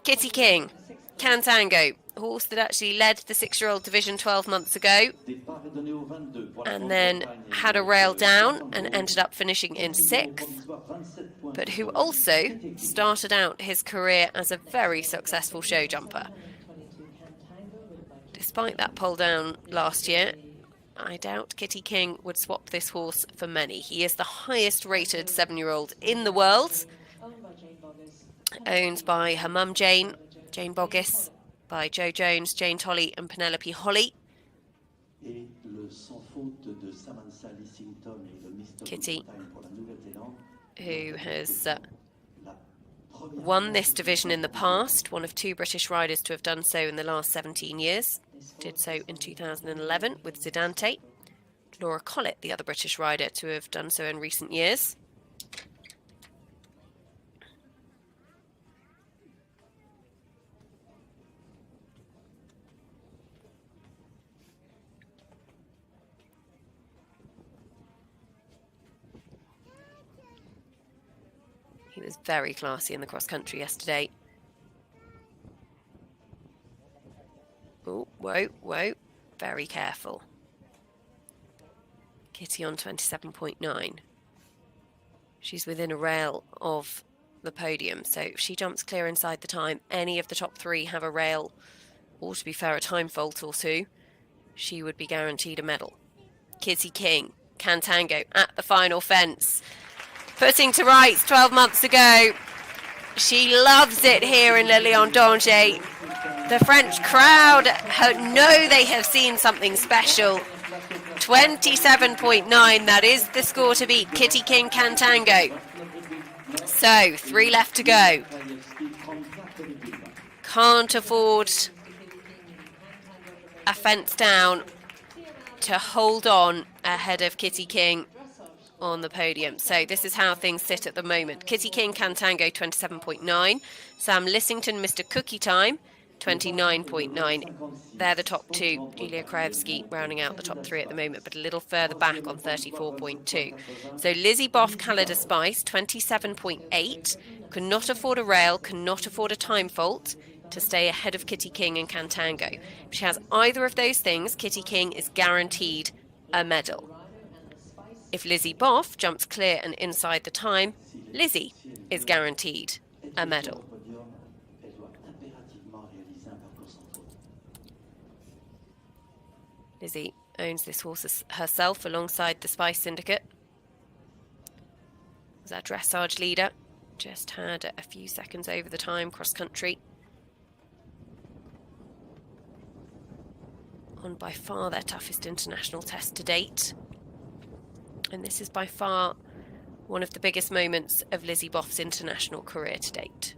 Kitty King, Cantango, a horse that actually led the 6-year-old division 12 months ago, and then had a rail down and ended up finishing in 6th, but who also started out his career as a very successful show jumper. Despite that pole down last year, I doubt Kitty King would swap this horse for many. He is the highest rated 7-year-old in the world, owned by her mum Jane Boggis, by Jo Jones, Jane Tolley and Penelope Holly. Kitty, who has won this division in the past, one of 2 British riders to have done so in the last 17 years. Did so in 2011 with Zidante. Laura Collett, the other British rider to have done so in recent years. He was very classy in the cross country yesterday. Oh, whoa, whoa. Very careful. Kitty on 27.9. She's within a rail of the podium, so if she jumps clear inside the time, any of the top 3 have a rail, or to be fair, a time fault or 2, she would be guaranteed a medal. Kitty King, Cantango at the final fence. Putting to rights 12 months ago. She loves it here in Le Lion d'Angers. The French crowd know they have seen something special. 27.9, that is the score to beat Kitty King Cantango. So, 3 left to go. Can't afford a fence down to hold on ahead of Kitty King on the podium. So this is how things sit at the moment. Kitty King Cantango 27.9. Sam Lissington, Mr. Cookie Time 29.9. They're the top 2. Julia Krajewski rounding out the top 3 at the moment, but a little further back on 34.2. So Lizzie Boff, Calada Spice 27.8. Cannot afford a rail, cannot afford a time fault to stay ahead of Kitty King and Cantango. If she has either of those things, Kitty King is guaranteed a medal. If Lizzie Boff jumps clear and inside the time, Lizzie is guaranteed a medal. Lizzie owns this horse herself alongside the Spice Syndicate. Was our dressage leader. Just had a few seconds over the time cross country. On by far their toughest international test to date. And this is by far one of the biggest moments of Lizzie Boff's international career to date.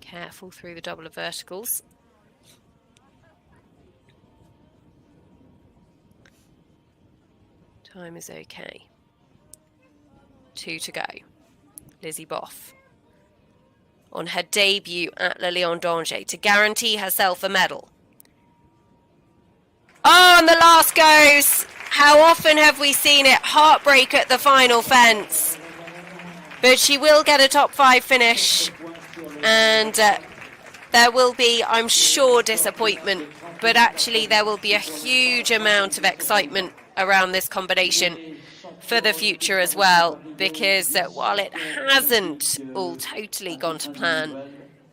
Careful through the double of verticals. Time is okay. 2 to go. Lizzie Boff on her debut at Le Lion d'Angers to guarantee herself a medal. Oh, and the last goes. How often have we seen it? Heartbreak at the final fence. But she will get a top 5 finish. And there will be, I'm sure, disappointment. But actually there will be a huge amount of excitement around this combination for the future as well, because while it hasn't all totally gone to plan,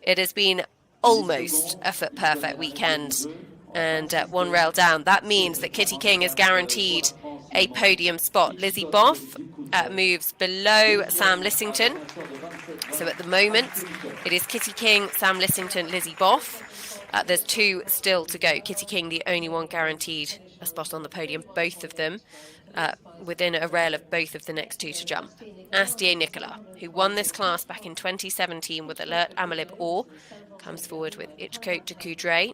it has been almost a foot perfect weekend, and 1 rail down. That means that Kitty King is guaranteed a podium spot. Lizzie Boff moves below Sam Lissington, so at the moment it is Kitty King, Sam Lissington, Lizzie Boff. There's 2 still to go. Kitty King, the only one guaranteed a spot on the podium, both of them within a rail of both of the next 2 to jump. Astier Nicolas, who won this class back in 2017 with Alert Amalib Or, comes forward with Ichcote de Coudray,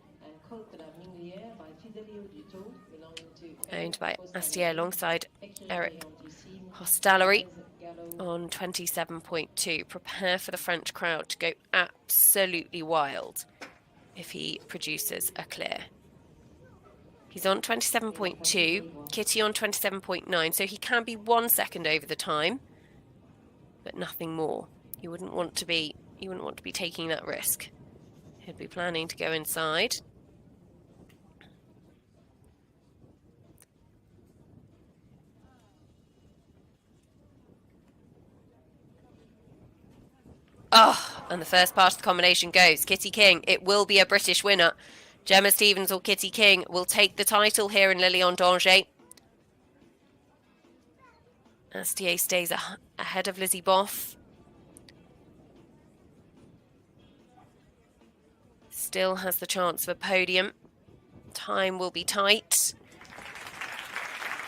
owned by Astier alongside Eric Hostallery on 27.2. Prepare for the French crowd to go absolutely wild if he produces a clear. He's on 27.2, Kitty on 27.9, so he can be 1 second over the time, but nothing more. You wouldn't want to be taking that risk. He'd be planning to go inside. Oh, and the first part of the combination goes. Kitty King, it will be a British winner. Gemma Stevens or Kitty King will take the title here in Le Lion d'Angers. Astier stays ahead of Lizzie Boff. Still has the chance of a podium. Time will be tight.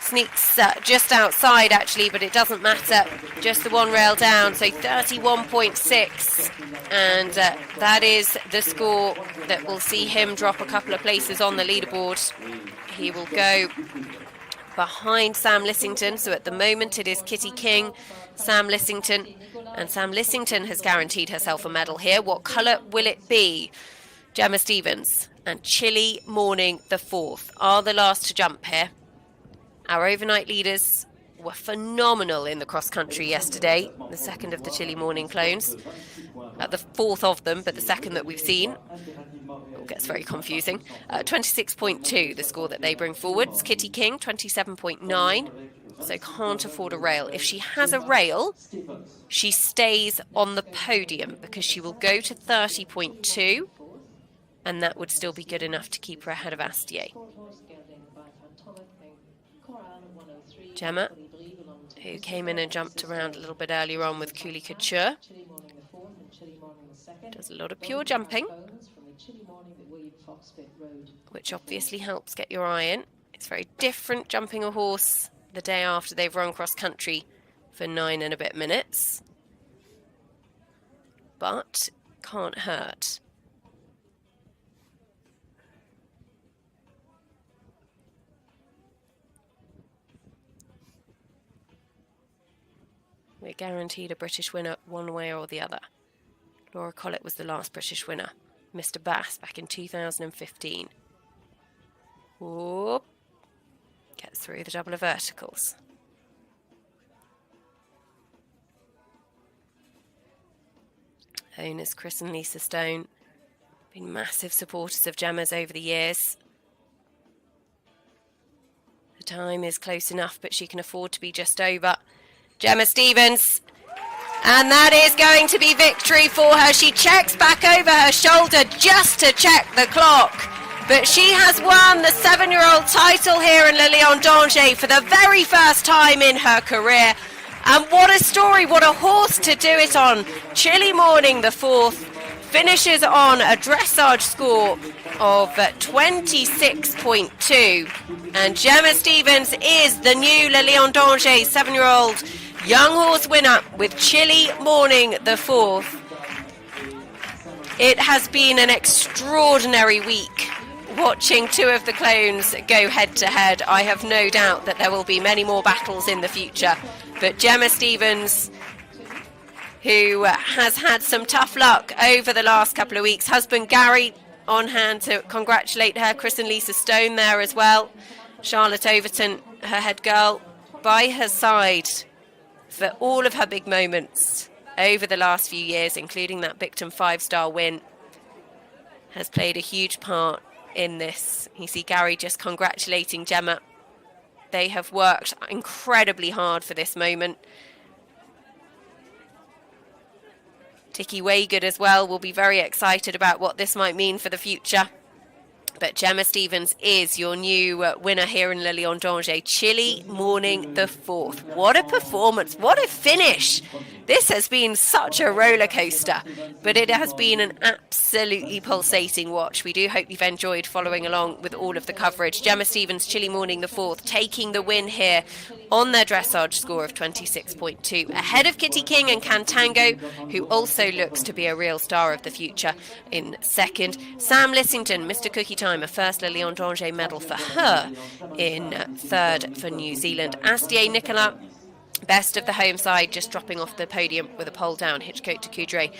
Sneaks just outside actually, but it doesn't matter. Just the 1 rail down, so 31.6. And that is the score that will see him drop a couple of places on the leaderboard. He will go behind Sam Lissington. So at the moment it is Kitty King, Sam Lissington, and Sam Lissington has guaranteed herself a medal here. What colour will it be? Gemma Stevens and Chile Morning the 4th are the last to jump here. Our overnight leaders were phenomenal in the cross-country yesterday, the second of the Chile Morning clones. The 4th of them, but the second that we've seen. It gets very confusing. 26.2, the score that they bring forwards. Kitty King, 27.9, so can't afford a rail. If she has a rail, she stays on the podium because she will go to 30.2, and that would still be good enough to keep her ahead of Astier. Gemma, who came in and jumped around a little bit earlier on with Cooley Couture, does a lot of pure jumping, which obviously helps get your eye in. It's very different jumping a horse the day after they've run cross country for 9 and a bit minutes, but can't hurt. We're guaranteed a British winner one way or the other. Laura Collett was the last British winner. Mr. Bass back in 2015. Whoop. Gets through the double of verticals. Owners Chris and Lisa Stone. Been massive supporters of Gemma's over the years. The time is close enough, but she can afford to be just over. Gemma Stevens, and that is going to be victory for her. She checks back over her shoulder just to check the clock, but she has won the 7-year-old title here in Le Lion d'Angers for the very first time in her career. And what a story, what a horse to do it on. Chile Morning the 4th finishes on a dressage score of 26.2, and Gemma Stevens is the new Le Lion d'Angers 7-year-old young horse winner with Chile Morning the 4th. It has been an extraordinary week watching two of the clones go head to head. I have no doubt that there will be many more battles in the future. But Gemma Stevens, who has had some tough luck over the last couple of weeks. Husband Gary on hand to congratulate her. Chris and Lisa Stone there as well. Charlotte Overton, her head girl, by her side for all of her big moments over the last few years, including that Bicton 5-star win, has played a huge part in this. You see Gary just congratulating Gemma. They have worked incredibly hard for this moment. Tikki Waygood as well will be very excited about what this might mean for the future. But Gemma Stevens is your new winner here in Le Lion d'Angers. Chilly morning the 4th. What a performance. What a finish. This has been such a roller coaster, but it has been an absolutely pulsating watch. We do hope you've enjoyed following along with all of the coverage. Gemma Stevens, Chilly morning the 4th, taking the win here on their dressage score of 26.2, ahead of Kitty King and Cantango, who also looks to be a real star of the future, in second. Sam Lissington, Mr. Cookie Time, a first Le Lion d'Angers medal for her, in third for New Zealand. Astier Nicolas, best of the home side, just dropping off the podium with a pole down. Hitchcote to Coudray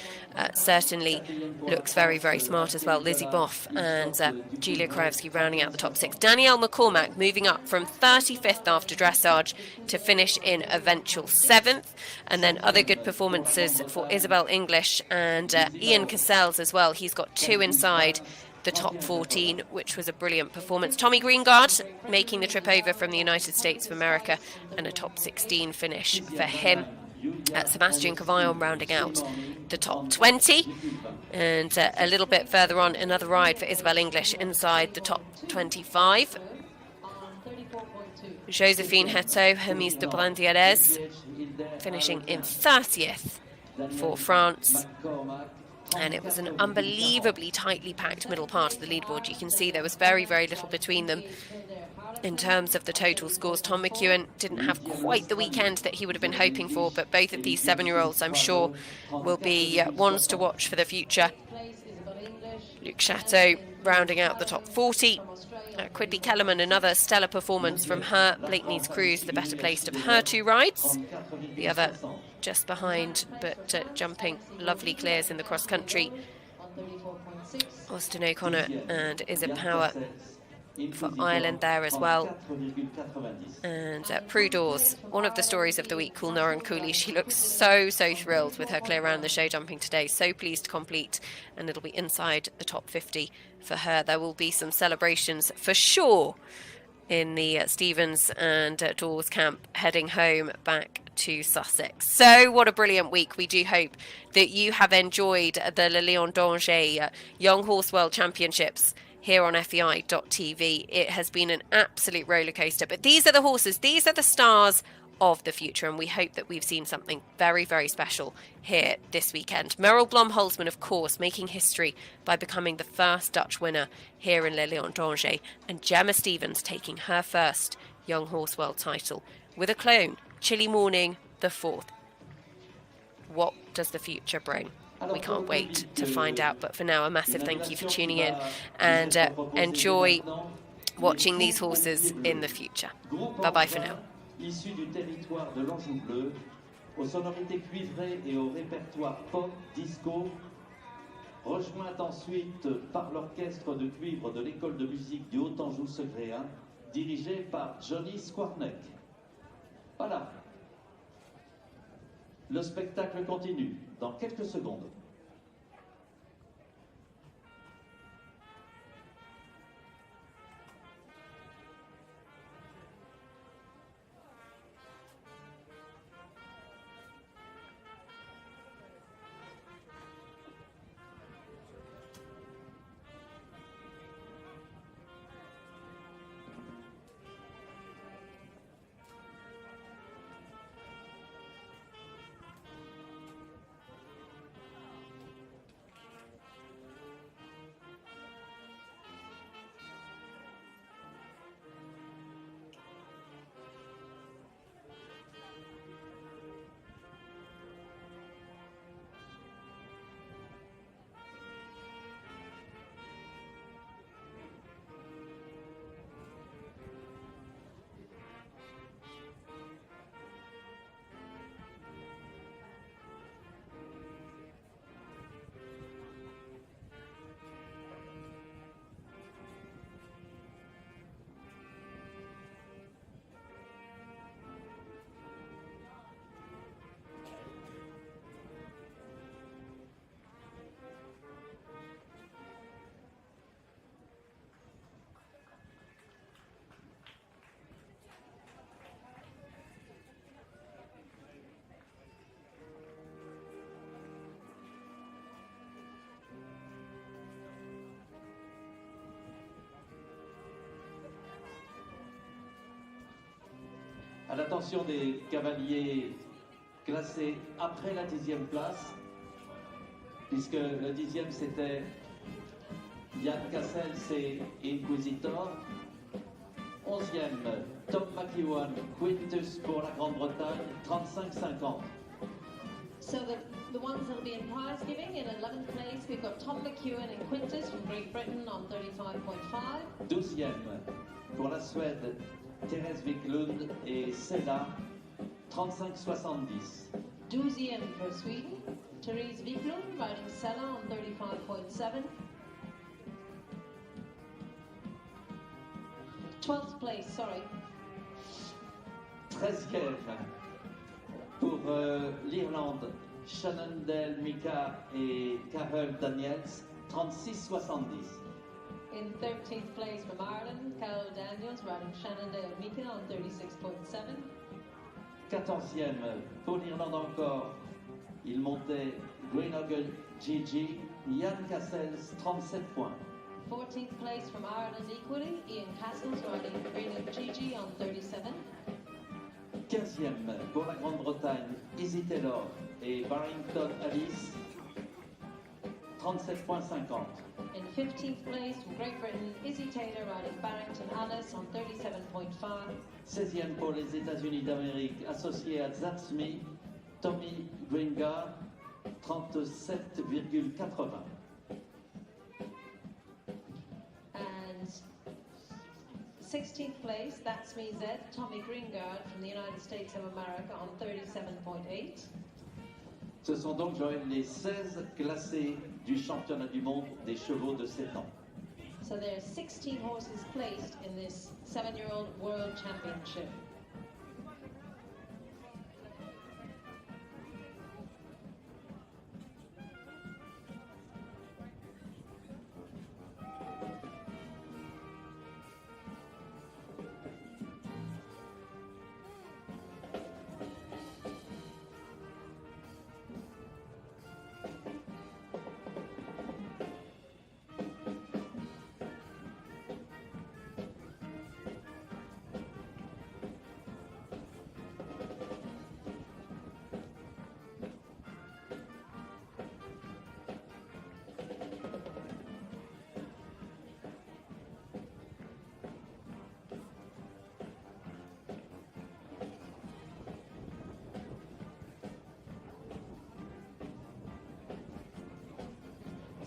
certainly looks very, very smart as well. Lizzie Boff and Julia Krajewski rounding out the top 6. Danielle McCormack moving up from 35th after dressage to finish in eventual 7th. And then other good performances for Isabel English and Ian Cassels as well. He's got 2 inside the top 14, which was a brilliant performance. Tommy Greengard making the trip over from the United States of America, and a top 16 finish for him. Sebastian Cavallon rounding out the top 20, and a little bit further on, another ride for Isabel English inside the top 25. Josephine Heto, Hermes de Brandieres finishing in 30th for France. And it was an unbelievably tightly packed middle part of the leaderboard. You can see there was very, very little between them in terms of the total scores. Tom McEwen didn't have quite the weekend that he would have been hoping for, but both of these 7-year-olds, I'm sure, will be ones to watch for the future. Luke Chateau rounding out the top 40. Quidley Kellerman, another stellar performance from her. Blakeney's Cruise, the better placed of her 2 rides. The other just behind, but jumping lovely clears in the cross country. Austin O'Connor and Isab Power for Ireland there as well. And Prue Dawes, one of the stories of the week, Cool Noran Cooley. She looks so thrilled with her clear around the show jumping today. So pleased to complete, and it'll be inside the top 50 for her. There will be some celebrations for sure in the Stevens and Dawes camp heading home back to Sussex. So what a brilliant week. We do hope that you have enjoyed the Le Lion d'Angers Young Horse World Championships here on FEI.tv. It has been an absolute roller coaster, but these are the horses, these are the stars of the future, and we hope that we've seen something very, very special here this weekend. Merrill Blom-Holzman, of course, making history by becoming the first Dutch winner here in Le Lion d'Angers, and Gemma Stevens taking her first Young Horse World title with a clone, Chilly morning the 4th. What does the future bring? We can't wait to find out, but for now, a massive thank you for tuning in, and enjoy watching these horses in the future. Bye-bye for now. Issu du territoire de l'Anjou bleu, aux sonorités cuivrées et au répertoire pop, disco, rejoint ensuite par l'orchestre de cuivre de l'école de musique du Haut-Anjou Segréen, dirigé par Johnny Squarneck. Voilà. Le spectacle continue dans quelques secondes. À l'attention des cavaliers classés après la 10e place, puisque le 10e c'était Yann Cassels et Inquisitor. 11e, Tom McEwan, Quintus pour la Grande-Bretagne, 35-50. So the ones that will be in prize giving, in 11th place we've got Tom McEwan and Quintus from Great Britain on 35.5. 12e, pour la Suède, Therese Wiklund et Sela, 35-70. 12e for Sweden, Therese Wiklund riding Sella on 35.7. 12th place, sorry. 13e, pour l'Irlande, Shannondale Mika et Carol Daniels, 36-70. In 13th place from Ireland, Carol Daniels riding Shannondale Mika on 36.7. 14e, pour l'Irlande encore, il montait Greenoggle Gigi, Yann Cassels, 37 points. 14th place from Ireland equally, Ian Castles riding Greenwood Gigi on 37. 15e, pour la Grande-Bretagne, Izzy Taylor et Barrington Alice, 37,50. In 15th place from Great Britain, Izzy Taylor riding Barrington Alice on 37.5. 16e pour les États-Unis d'Amérique, associé à Zatsmi, Tommy Gringard, 37,80. And 16th place, that's me Z, Tommy Gringard from the United States of America on 37.8. Ce sont donc, Joël, les 16 classés du championnat du monde des chevaux de 7 ans. So there are 16 horses placed in this 7-year-old World Championship.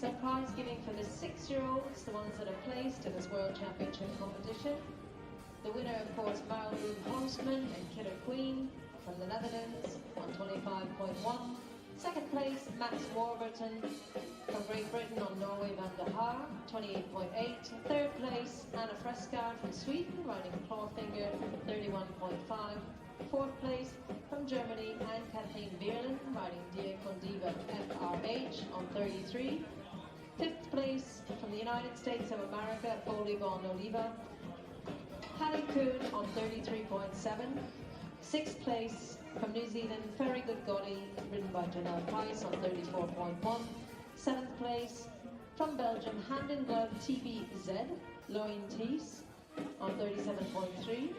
So prize giving for the 6-year-olds, the ones that are placed in this World Championship competition. The winner, of course, Marlene Holzman and Killer Queen from the Netherlands on 25.1. Second place, Max Warburton from Great Britain on Norway Van der Haar, 28.8. Third place, Anna Fresca from Sweden, riding Clawfinger, 31.5. Fourth place from Germany, Anne Kathleen Bierland, riding Dia Condiva FRH on 33. Fifth place from the United States of America, Foley Bon Oliva, Hallie Coon on 33.7. Sixth place from New Zealand, Very Good Goddy, ridden by Janelle Price on 34.1. Seventh place from Belgium, Hand in Glove TBZ, Loin Thies on 37.3.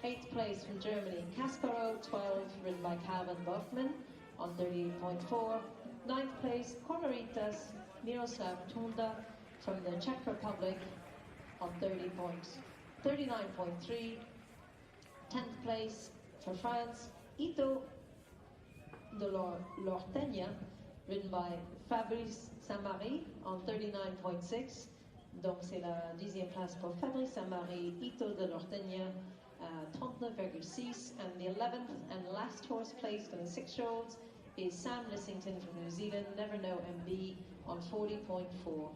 Eighth place from Germany, Kasparo 12, ridden by Calvin Buffman on 38.4. Ninth place, Corneritas Miroslav Tunda from the Czech Republic on 39.3. 10th place for France, Ito de l'Ortenia, ridden by Fabrice Saint-Marie on 39.6. Donc c'est la 10e place pour Fabrice Saint-Marie, Ito de l'Ortenia, 39.6. And the 11th and last horse placed in the 6-year-olds is Sam Lissington from New Zealand, Never Know MB on 40.4.